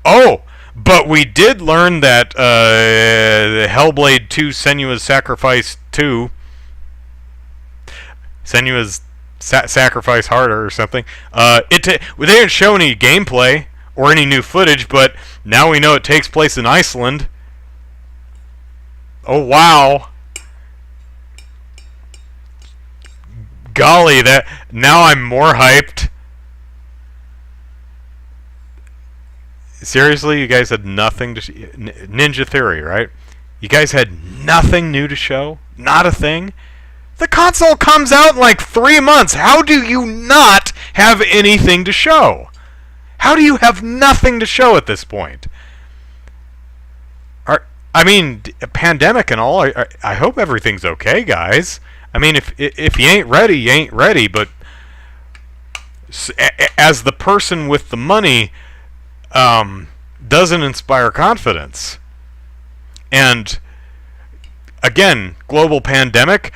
Oh, but we did learn that Hellblade 2 Senua's Sacrifice 2... Senua's Sacrifice Harder or something. They didn't show any gameplay or any new footage, but now we know it takes place in Iceland. Oh wow! Golly, that now I'm more hyped. Seriously, you guys had nothing to Ninja Theory, right? You guys had nothing new to show? Not a thing? The console comes out in like 3 months. How do you not have anything to show? How do you have nothing to show at this point? I mean, pandemic and all, I hope everything's okay, guys. I mean, if you ain't ready, you ain't ready. But as the person with the money, doesn't inspire confidence. And again, global pandemic,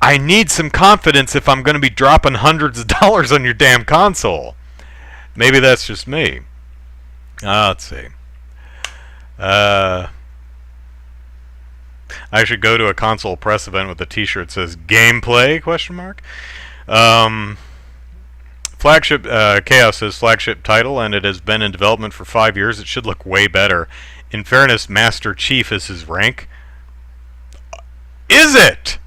I need some confidence if I'm going to be dropping hundreds of dollars on your damn console. Maybe that's just me. Let's see. I should go to a console press event with a t-shirt that says gameplay, question mark. Flagship Chaos says flagship title, and it has been in development for 5 years. It should look way better. In fairness, Master Chief is his rank. Is it?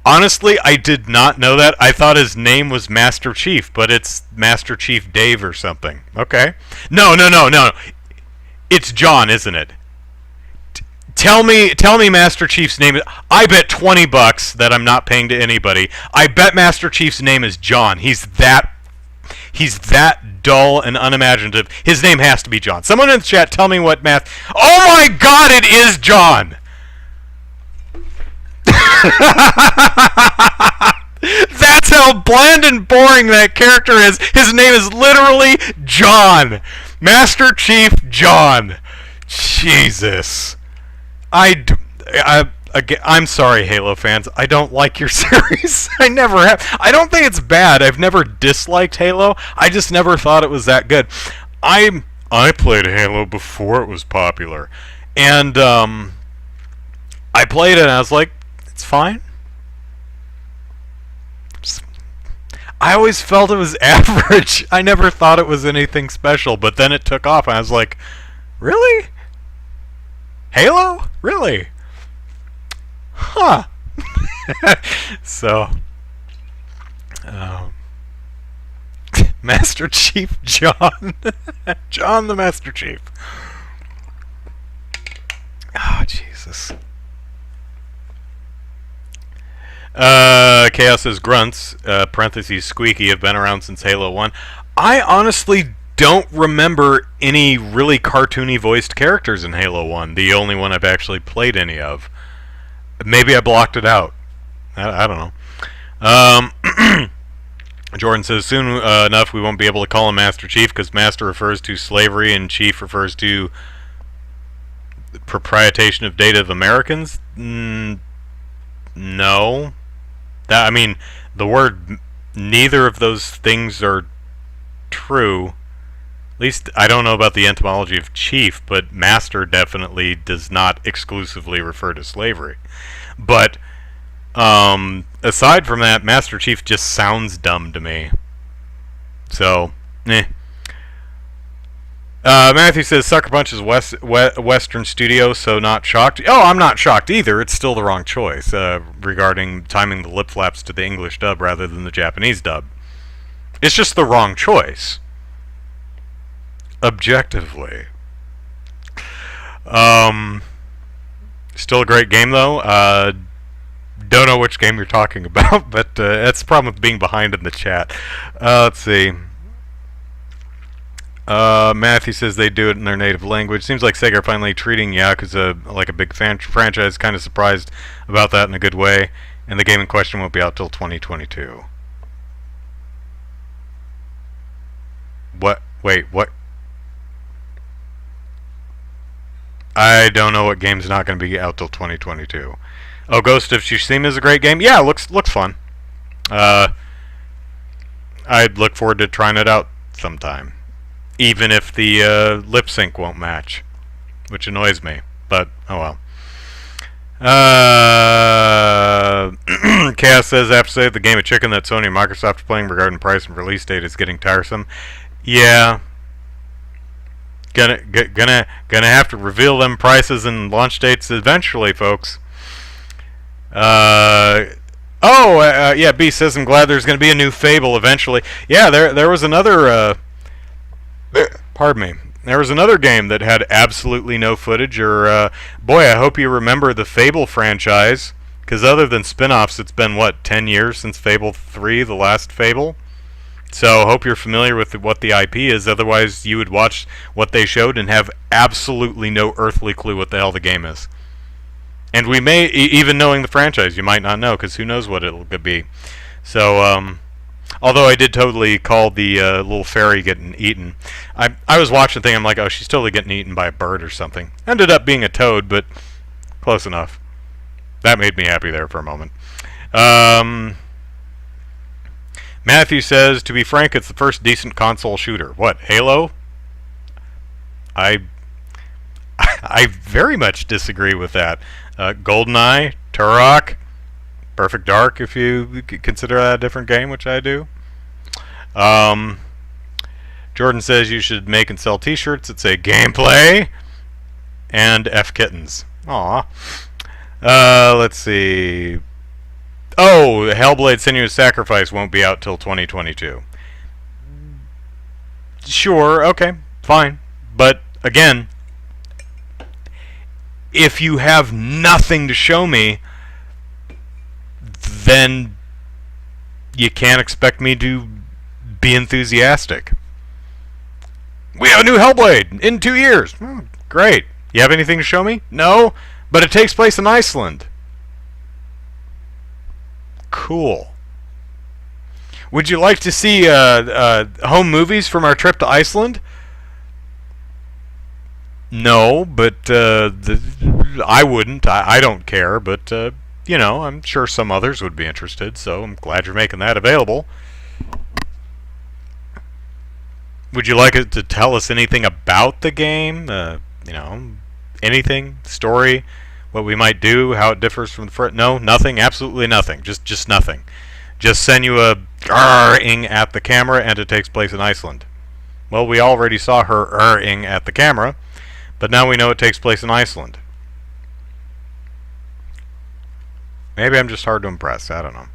Honestly, I did not know that. I thought his name was Master Chief, but it's Master Chief Dave or something. Okay. No. It's John, isn't it? Tell me Master Chief's name. I bet $20 that I'm not paying to anybody. I bet Master Chief's name is John. He's that dull and unimaginative. His name has to be John. Someone in the chat, tell me what math. Oh my God, it is John. That's how bland and boring that character is. His name is literally John. Master Chief John. Jesus. I'm sorry, Halo fans. I don't like your series. I never have. I don't think it's bad. I've never disliked Halo. I just never thought it was that good. I played Halo before it was popular. And I played it and I was like, it's fine. I always felt it was average. I never thought it was anything special, but then it took off and I was like, really? Halo? Really? Huh. So, Master Chief John. John the Master Chief. Oh, Jesus. Chaos says grunts, parentheses squeaky, have been around since Halo 1. I honestly don't remember any really cartoony voiced characters in Halo 1. The only one I've actually played any of. Maybe I blocked it out. I don't know. Jordan says, soon enough we won't be able to call him Master Chief because Master refers to slavery and Chief refers to proprietation of data of Americans. No. I mean, the word, neither of those things are true. At least I don't know about the etymology of chief, but master definitely does not exclusively refer to slavery. But aside from that, Master Chief just sounds dumb to me. So, Matthew says Sucker Punch is Western studio, so not shocked. Oh, I'm not shocked either. It's still the wrong choice regarding timing the lip flaps to the English dub rather than the Japanese dub. It's just the wrong choice. Objectively. Still a great game, though. Don't know which game you're talking about, but that's the problem with being behind in the chat. Let's see. Matthew says they do it in their native language. Seems like Sega are finally treating Yakuza like a big franchise. Kind of surprised about that in a good way. And the game in question won't be out till 2022. What? Wait, what? I don't know what game's not going to be out till 2022. Oh, Ghost of Tsushima is a great game. Yeah, looks fun. I'd look forward to trying it out sometime, even if the lip sync won't match, which annoys me. But oh well. Chaos says, after say the game of chicken that Sony and Microsoft are playing regarding price and release date is getting tiresome. Yeah. Gonna have to reveal them prices and launch dates eventually, folks. Yeah, B says, I'm glad there's going to be a new Fable eventually. Yeah, there was another, pardon me, there was another game that had absolutely no footage, boy, I hope you remember the Fable franchise, because other than spin-offs, it's been, 10 years since Fable 3, the last Fable? So, hope you're familiar with what the IP is, otherwise you would watch what they showed and have absolutely no earthly clue what the hell the game is. And we may, even knowing the franchise, you might not know, because who knows what it'll be. So, although I did totally call the little fairy getting eaten. I was watching the thing, I'm like, oh, she's totally getting eaten by a bird or something. Ended up being a toad, but close enough. That made me happy there for a moment. Matthew says, to be frank, it's the first decent console shooter. What, Halo? I very much disagree with that. GoldenEye, Turok, Perfect Dark, if you consider that a different game, which I do. Jordan says you should make and sell t-shirts that say gameplay and F kittens. Aw. Let's see. Oh, Hellblade Senua's Sacrifice won't be out till 2022. Sure, okay, fine. But, again, if you have nothing to show me, then you can't expect me to be enthusiastic. We have a new Hellblade in 2 years. Oh, great. You have anything to show me? No, but it takes place in Iceland. Cool. Would you like to see home movies from our trip to Iceland? No, but I wouldn't. I don't care, but I'm sure some others would be interested, so I'm glad you're making that available. Would you like it to tell us anything about the game? Anything? Story? What we might do? How it differs from the first? No, nothing. Absolutely nothing. Just nothing. Just Senua ing at the camera, and it takes place in Iceland. Well, we already saw her ing at the camera, but now we know it takes place in Iceland. Maybe I'm just hard to impress. I don't know.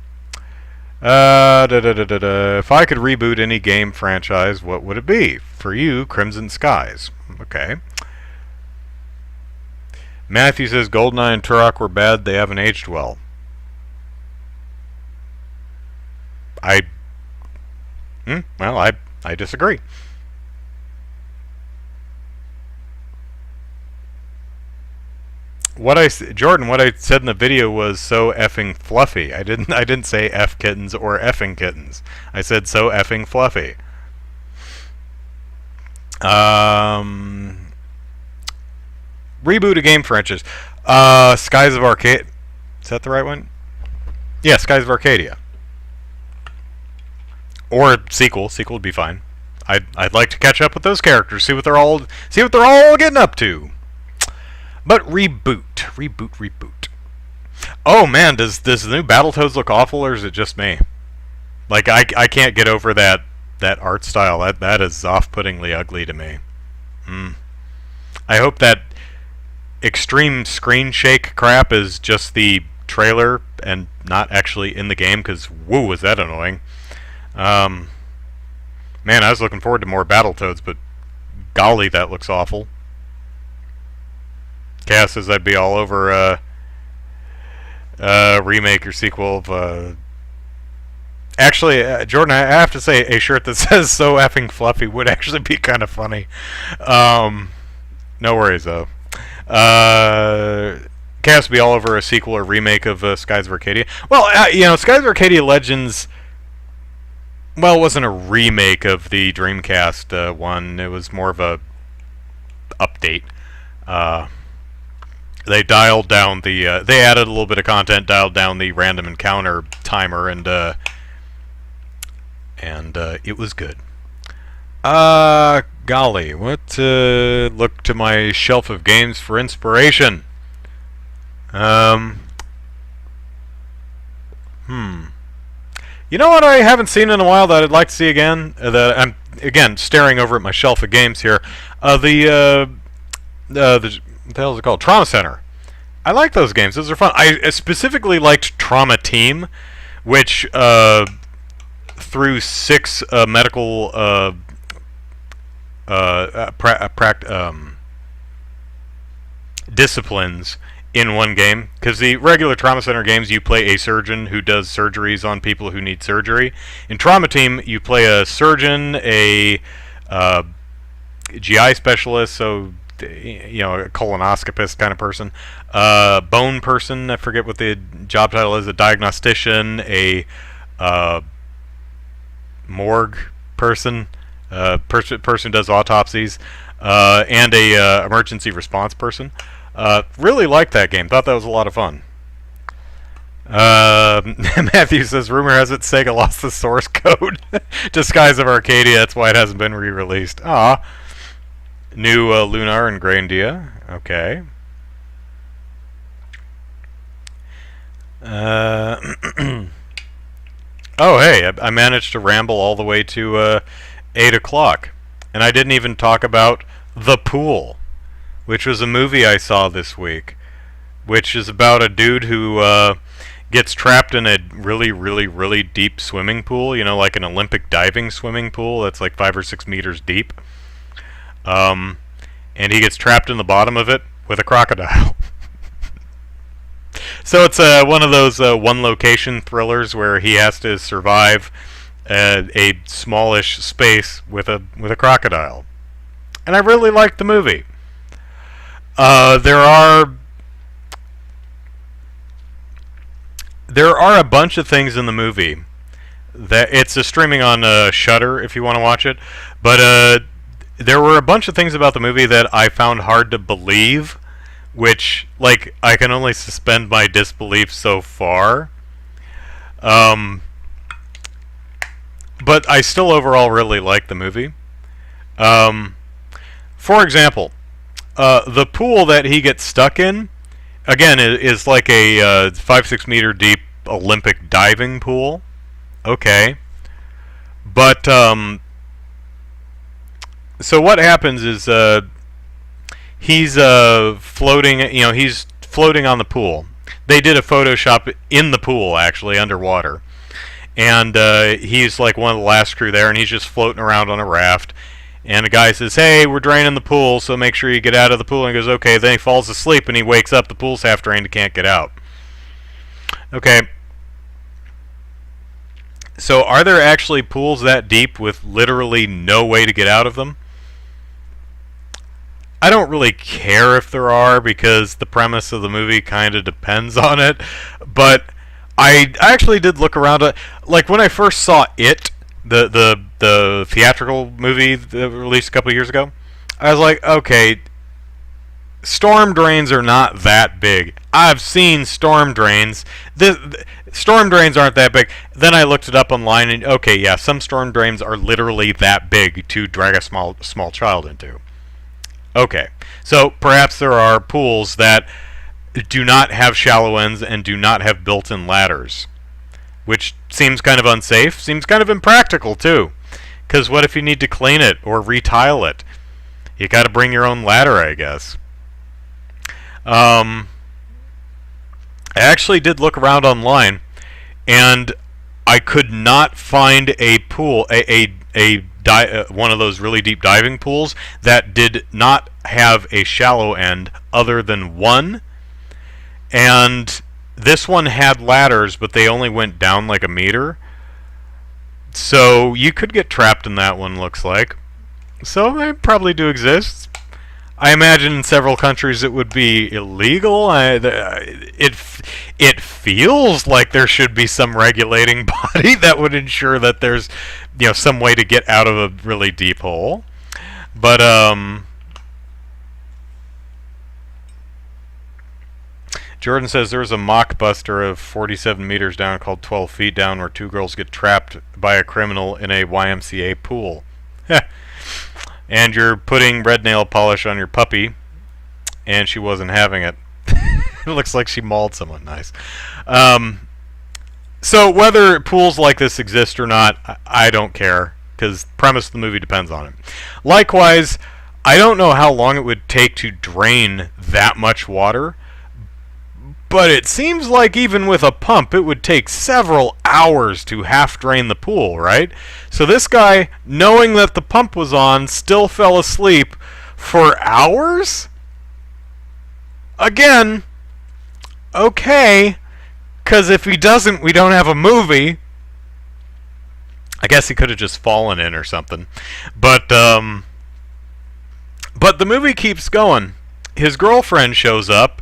If I could reboot any game franchise, what would it be? For you, Crimson Skies. Okay. Matthew says GoldenEye and Turok were bad. They haven't aged well. I disagree. Jordan, what I said in the video was so effing fluffy. I didn't say F kittens or effing kittens. I said so effing fluffy. Reboot a game franchise. Skies of Arcadia. Is that the right one? Yeah, Skies of Arcadia. Or a sequel. Sequel would be fine. I'd like to catch up with those characters, see what they're all getting up to. But reboot. Oh man, does the new Battletoads look awful, or is it just me? Like I can't get over that art style. That is off-puttingly ugly to me. I hope that extreme screen shake crap is just the trailer and not actually in the game, because woo, was that annoying. Man, I was looking forward to more Battletoads, but golly, that looks awful. Cass says I'd be all over remake or sequel of. Actually, Jordan, I have to say, a shirt that says "so effing fluffy" would actually be kind of funny. No worries though. Can't be all over a sequel or remake of Skies of Arcadia. Well, Skies of Arcadia Legends. Well, it wasn't a remake of the Dreamcast one. It was more of a update. They dialed down the. They added a little bit of content, dialed down the random encounter timer, and it was good. Golly, what? Look to my shelf of games for inspiration. You know what I haven't seen in a while that I'd like to see again? That I'm again staring over at my shelf of games here. What the hell is it called? Trauma Center. I like those games. Those are fun. I specifically liked Trauma Team, which through 6 medical disciplines in one game, because the regular Trauma Center games you play a surgeon who does surgeries on people who need surgery. In Trauma Team you play a surgeon, a GI specialist, so a colonoscopist kind of person, bone person, I forget what the job title is, a diagnostician, a morgue person, person who does autopsies, and a emergency response person. Really liked that game. Thought that was a lot of fun. Matthew says, rumor has it Sega lost the source code to Skies of Arcadia. That's why it hasn't been re-released. Ah, new Lunar and Grandia. Okay. Oh, hey, I managed to ramble all the way to 8 o'clock. And I didn't even talk about The Pool, which was a movie I saw this week, which is about a dude who gets trapped in a really, really, really deep swimming pool, like an Olympic diving swimming pool that's like 5 or 6 meters deep. And he gets trapped in the bottom of it with a crocodile. So it's one of those one-location thrillers where he has to survive a smallish space with a crocodile. And I really liked the movie. There are a bunch of things in the movie that it's streaming on Shudder if you want to watch it, but there were a bunch of things about the movie that I found hard to believe, which I can only suspend my disbelief so far. But I still overall really like the movie. For example, the pool that he gets stuck in, again, is like a 5-6 meter deep Olympic diving pool. Okay. But, so what happens is, he's floating, he's floating on the pool. They did a Photoshop in the pool, actually, underwater. And he's like one of the last crew there, and he's just floating around on a raft. And a guy says, hey, we're draining the pool, so make sure you get out of the pool. And he goes, okay. Then he falls asleep, and he wakes up. The pool's half drained. He can't get out. Okay. So are there actually pools that deep with literally no way to get out of them? I don't really care if there are, because the premise of the movie kind of depends on it. But I actually did look around. Like when I first saw it, the theatrical movie that released a couple of years ago, I was like, okay, storm drains are not that big. I've seen storm drains. Storm drains aren't that big. Then I looked it up online, and okay, yeah, some storm drains are literally that big to drag a small child into. Okay, so perhaps there are pools that do not have shallow ends and do not have built-in ladders, which seems kind of unsafe, seems kind of impractical too, because what if you need to clean it or retile it? You got to bring your own ladder, I guess. I actually did look around online, and I could not find a pool, one of those really deep diving pools that did not have a shallow end other than one. And This one had ladders, but they only went down like a meter. So you could get trapped in that one, looks like. So they probably do exist. I imagine in several countries it would be illegal. It feels like there should be some regulating body that would ensure that there's, some way to get out of a really deep hole. But Jordan says there's a mock buster of 47 meters down called 12 feet down where two girls get trapped by a criminal in a YMCA pool. And you're putting red nail polish on your puppy, and she wasn't having it. It looks like she mauled someone. Nice. So whether pools like this exist or not, I don't care, because the premise of the movie depends on it. Likewise, I don't know how long it would take to drain that much water, but it seems like even with a pump, it would take several hours to half drain the pool, right? So this guy, knowing that the pump was on, still fell asleep for hours? Again, okay, because if he doesn't, we don't have a movie. I guess he could have just fallen in or something. But the movie keeps going. His girlfriend shows up.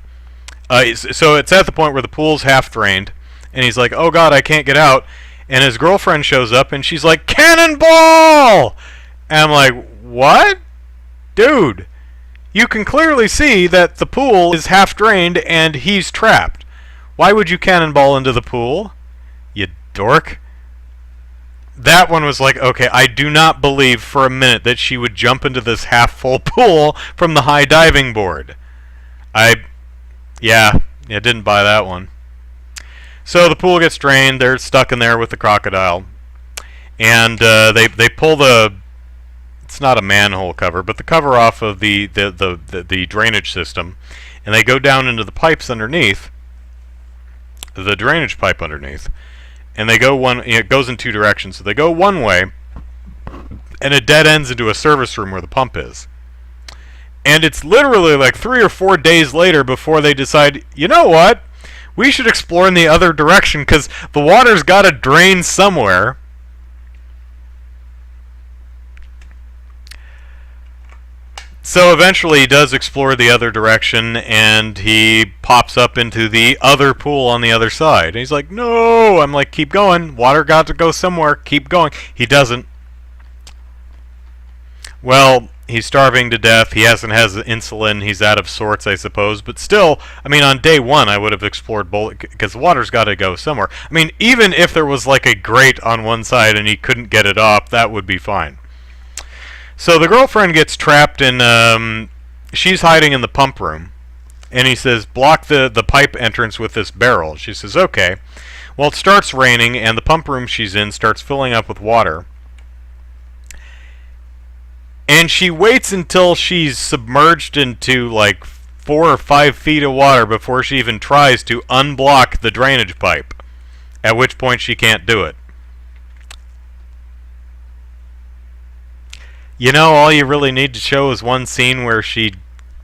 So it's at the point where the pool's half drained, and he's like, "Oh God, I can't get out." And his girlfriend shows up, and she's like, "Cannonball!" And I'm like, "What, dude? You can clearly see that the pool is half drained and he's trapped. Why would you cannonball into the pool, you dork?" That one was like, okay, I do not believe for a minute that she would jump into this half-full pool from the high diving board. Yeah, didn't buy that one. So the pool gets drained. They're stuck in there with the crocodile, and they pull the, it's not a manhole cover, but the cover off of the drainage system, and they go down into the pipes underneath, the drainage pipe underneath, and they go it goes in two directions. So they go one way, and it dead ends into a service room where the pump is. And it's literally like 3 or 4 days later before they decide, you know what? We should explore in the other direction because the water's got to drain somewhere. So eventually he does explore the other direction, and he pops up into the other pool on the other side. And he's like, no! I'm like, keep going. Water got to go somewhere. Keep going. He doesn't. Well, he's starving to death. He has insulin. He's out of sorts, I suppose. But still, I mean, on day one, I would have explored both, because the water's got to go somewhere. I mean, even if there was like a grate on one side and he couldn't get it off, that would be fine. So the girlfriend gets trapped in, she's hiding in the pump room. And he says, block the pipe entrance with this barrel. She says, okay. Well, it starts raining, and the pump room she's in starts filling up with water. And she waits until she's submerged into like 4 or 5 feet of water before she even tries to unblock the drainage pipe. At which point she can't do it. You know, all you really need to show is one scene where she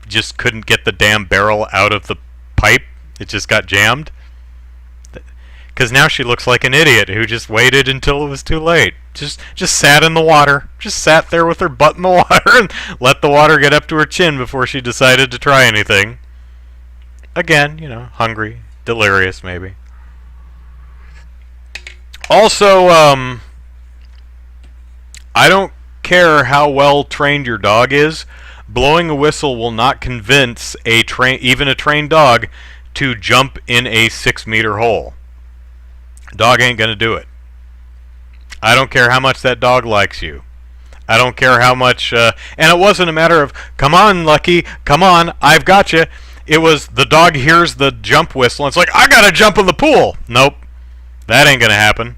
just couldn't get the damn barrel out of the pipe. It just got jammed. Because now she looks like an idiot who just waited until it was too late. Just sat in the water. Just sat there with her butt in the water and let the water get up to her chin before she decided to try anything. Again, you know, hungry, delirious maybe. Also, I don't care how well trained your dog is. Blowing a whistle will not convince even a trained dog to jump in a 6-meter hole. Dog ain't gonna do it. I don't care how much that dog likes you. I don't care how much, and it wasn't a matter of, come on, Lucky, come on, I've got you. It was the dog hears the jump whistle, and it's like, I gotta jump in the pool. Nope, that ain't gonna happen.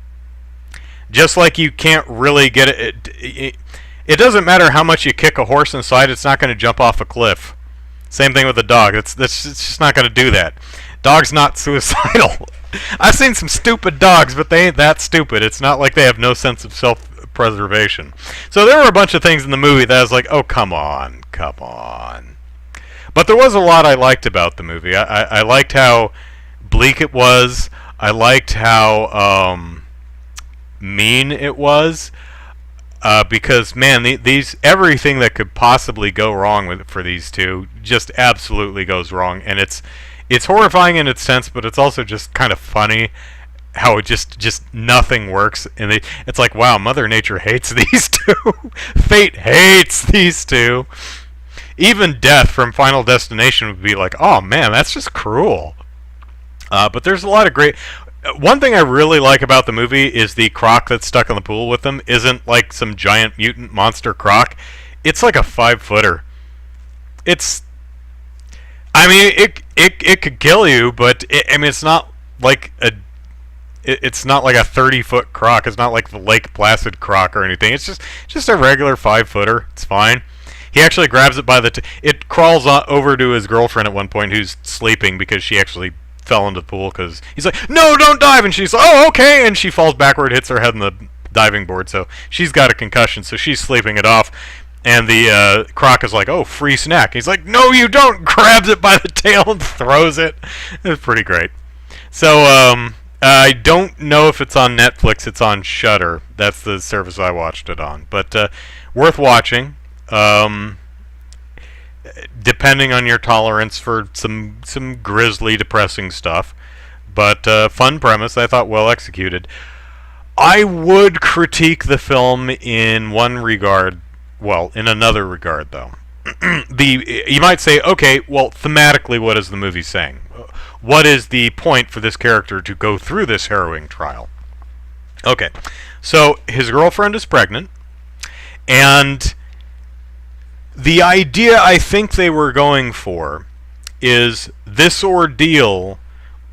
Just like you can't really get it. It doesn't matter how much you kick a horse inside, it's not gonna jump off a cliff. Same thing with a dog. It's just not gonna do that. Dog's not suicidal. I've seen some stupid dogs, but they ain't that stupid. It's not like they have no sense of self-preservation. So there were a bunch of things in the movie that I was like, oh, come on, come on. But there was a lot I liked about the movie. I liked how bleak it was. I liked how mean it was. Because man, these everything that could possibly go wrong for these two just absolutely goes wrong, and it's horrifying in its sense, but it's also just kind of funny how it just nothing works, and it's like, wow, Mother Nature hates these two. Fate hates these two. Even Death from Final Destination would be like, oh man, that's just cruel. But there's a lot of great. One thing I really like about the movie is the croc that's stuck in the pool with them isn't like some giant mutant monster croc. It's like a 5-footer. It's, I mean, it could kill you, but it's not like it's not like a 30-foot croc. It's not like the Lake Placid croc or anything. It's just a regular 5-footer. It's fine. He actually grabs it by the it crawls over to his girlfriend at one point, who's sleeping because she actually fell into the pool, because he's like, no, don't dive, and she's like, oh, okay, and she falls backward, hits her head on the diving board, so she's got a concussion, so she's sleeping it off, and the croc is like, oh, free snack. He's like, no, you don't, grabs it by the tail and throws it. It's pretty great. So I don't know if it's on Netflix. It's on Shudder. That's the service I watched it on, but worth watching. Depending on your tolerance for some grisly, depressing stuff, but fun premise. I thought well executed. I would critique the film in one regard. Well, in another regard, though. You might say, okay, well, thematically, what is the movie saying? What is the point for this character to go through this harrowing trial? Okay, so his girlfriend is pregnant, and the idea I think they were going for is this ordeal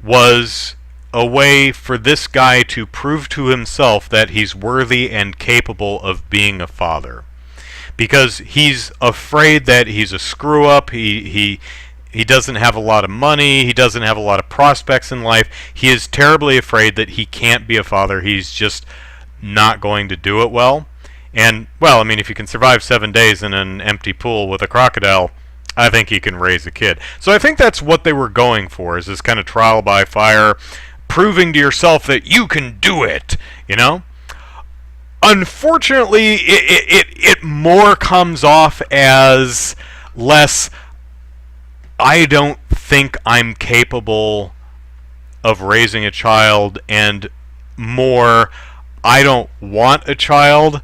was a way for this guy to prove to himself that he's worthy and capable of being a father. Because he's afraid that he's a screw-up, he doesn't have a lot of money, he doesn't have a lot of prospects in life, he is terribly afraid that he can't be a father, he's just not going to do it well. And, well, I mean, if you can survive 7 days in an empty pool with a crocodile, I think you can raise a kid. So I think that's what they were going for, is this kind of trial by fire, proving to yourself that you can do it, you know? Unfortunately, it more comes off as less, I don't think I'm capable of raising a child, and more, I don't want a child,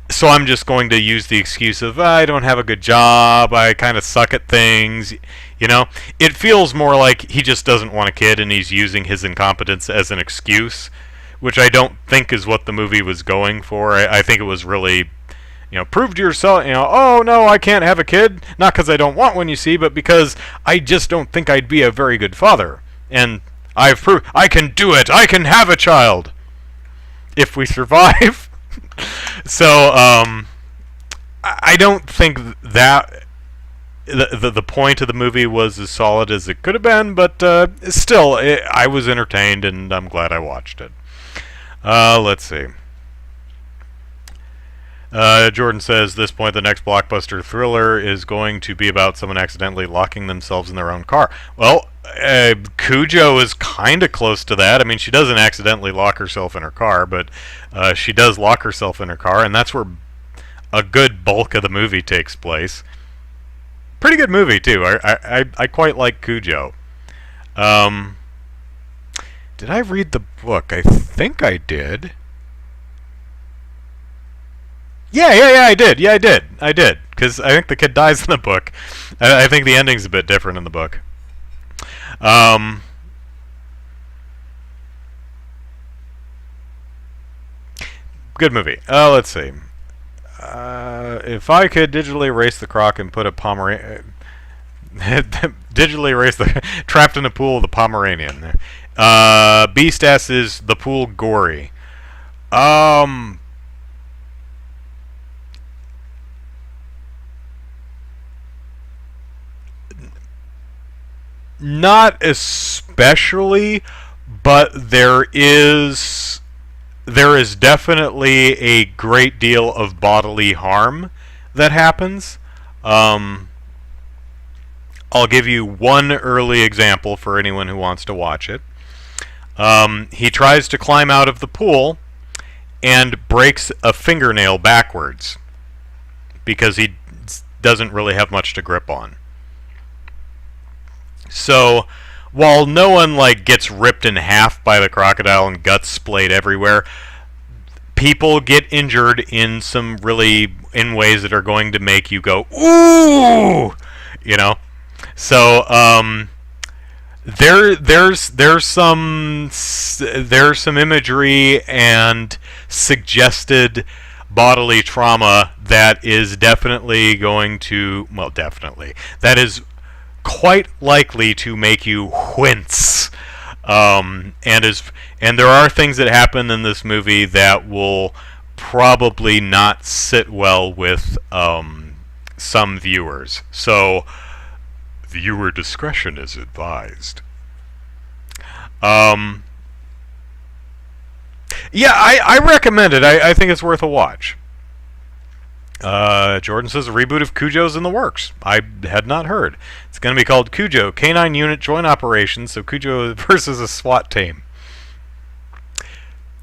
so I'm just going to use the excuse of, I don't have a good job, I kind of suck at things, you know? It feels more like he just doesn't want a kid and he's using his incompetence as an excuse, which I don't think is what the movie was going for. I think it was really, you know, prove to yourself, you know, oh no, I can't have a kid, not because I don't want one, you see, but because I just don't think I'd be a very good father. And I've proved I can do it, I can have a child, if we survive. So, I don't think that the point of the movie was as solid as it could have been, but still, I was entertained, and I'm glad I watched it. Let's see. Jordan says, at this point, the next blockbuster thriller is going to be about someone accidentally locking themselves in their own car. Well, Cujo is kind of close to that. I mean, she doesn't accidentally lock herself in her car, but she does lock herself in her car, and that's where a good bulk of the movie takes place. Pretty good movie, too. I quite like Cujo. Did I read the book? I think I did. Yeah, I did. Yeah, I did. Because I think the kid dies in the book. I think the ending's a bit different in the book. Good movie. Let's see. If I could digitally erase the croc and put a Pomeranian... digitally erase the... trapped in a pool, the Pomeranian. Beastas is the pool gory. Not especially, but there is definitely a great deal of bodily harm that happens. I'll give you one early example for anyone who wants to watch it. He tries to climb out of the pool and breaks a fingernail backwards because he doesn't really have much to grip on. So, while no one gets ripped in half by the crocodile and guts splayed everywhere, people get injured in ways that are going to make you go ooh, So there's some imagery and suggested bodily trauma that is definitely going to, that is quite likely to make you wince. And there are things that happen in this movie that will probably not sit well with some viewers. So viewer discretion is advised. Yeah, I recommend it. I think it's worth a watch. Jordan says a reboot of Cujo's in the works. I had not heard. It's going to be called Cujo, Canine Unit Joint Operations, so Cujo versus a SWAT team.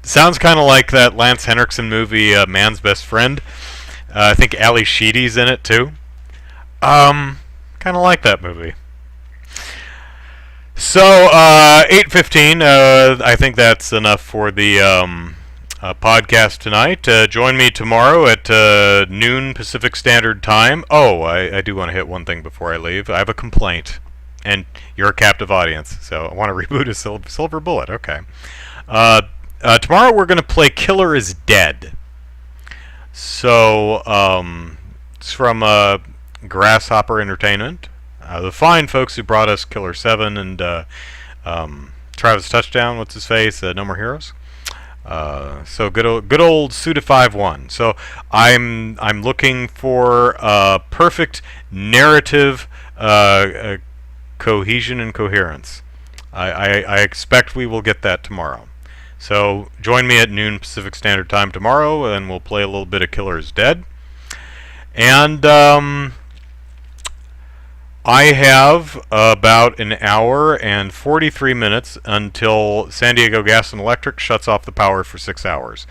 Sounds kind of like that Lance Henriksen movie, Man's Best Friend. I think Ali Sheedy's in it, too. Kind of like that movie. So, 8:15, I think that's enough for the podcast tonight. Join me tomorrow at noon Pacific Standard Time. Oh, I do want to hit one thing before I leave. I have a complaint, and you're a captive audience, so I want to reboot a Silver Bullet. Okay. Tomorrow we're going to play Killer is Dead. So, it's from Grasshopper Entertainment. The fine folks who brought us Killer 7 and Travis Touchdown, what's his face, No More Heroes. So good old Suda 5-1. So I'm looking for perfect narrative cohesion and coherence. I expect we will get that tomorrow. So join me at noon Pacific Standard Time tomorrow, and we'll play a little bit of Killer is Dead. And I have about an hour and 43 minutes until San Diego Gas and Electric shuts off the power for 6 hours.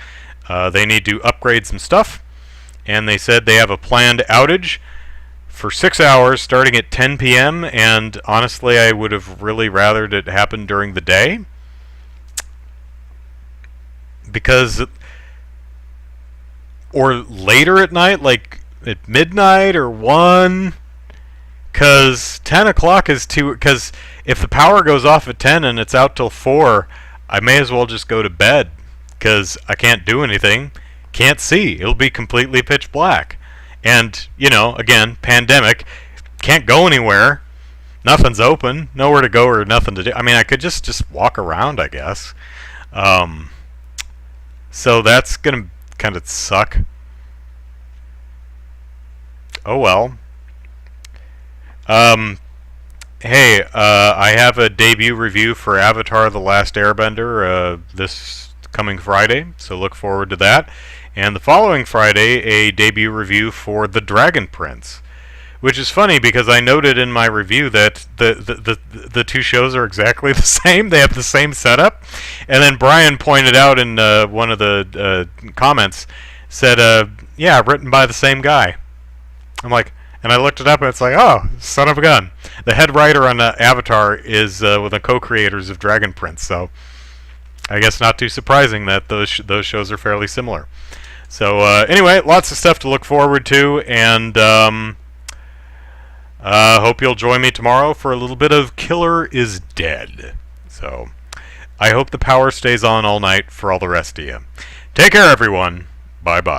They need to upgrade some stuff, and they said they have a planned outage for 6 hours starting at 10 p.m., and honestly, I would have really rathered it happen during the day. Or later at night, like at midnight or 1... Because 10 o'clock is too... Because if the power goes off at 10 and it's out till 4, I may as well just go to bed. Because I can't do anything. Can't see. It'll be completely pitch black. And, again, pandemic. Can't go anywhere. Nothing's open. Nowhere to go or nothing to do. I mean, I could just walk around, I guess. So that's going to kind of suck. Oh well. Hey, I have a debut review for Avatar: The Last Airbender this coming Friday, so look forward to that. And the following Friday, a debut review for The Dragon Prince, which is funny because I noted in my review that the two shows are exactly the same. They have the same setup. And then Brian pointed out in one of the comments, said, yeah, written by the same guy. I'm like... And I looked it up, and it's like, oh, son of a gun. The head writer on Avatar is one of the co-creators of Dragon Prince, so I guess not too surprising that those shows are fairly similar. So anyway, lots of stuff to look forward to, and hope you'll join me tomorrow for a little bit of Killer is Dead. So I hope the power stays on all night for all the rest of you. Take care, everyone. Bye-bye.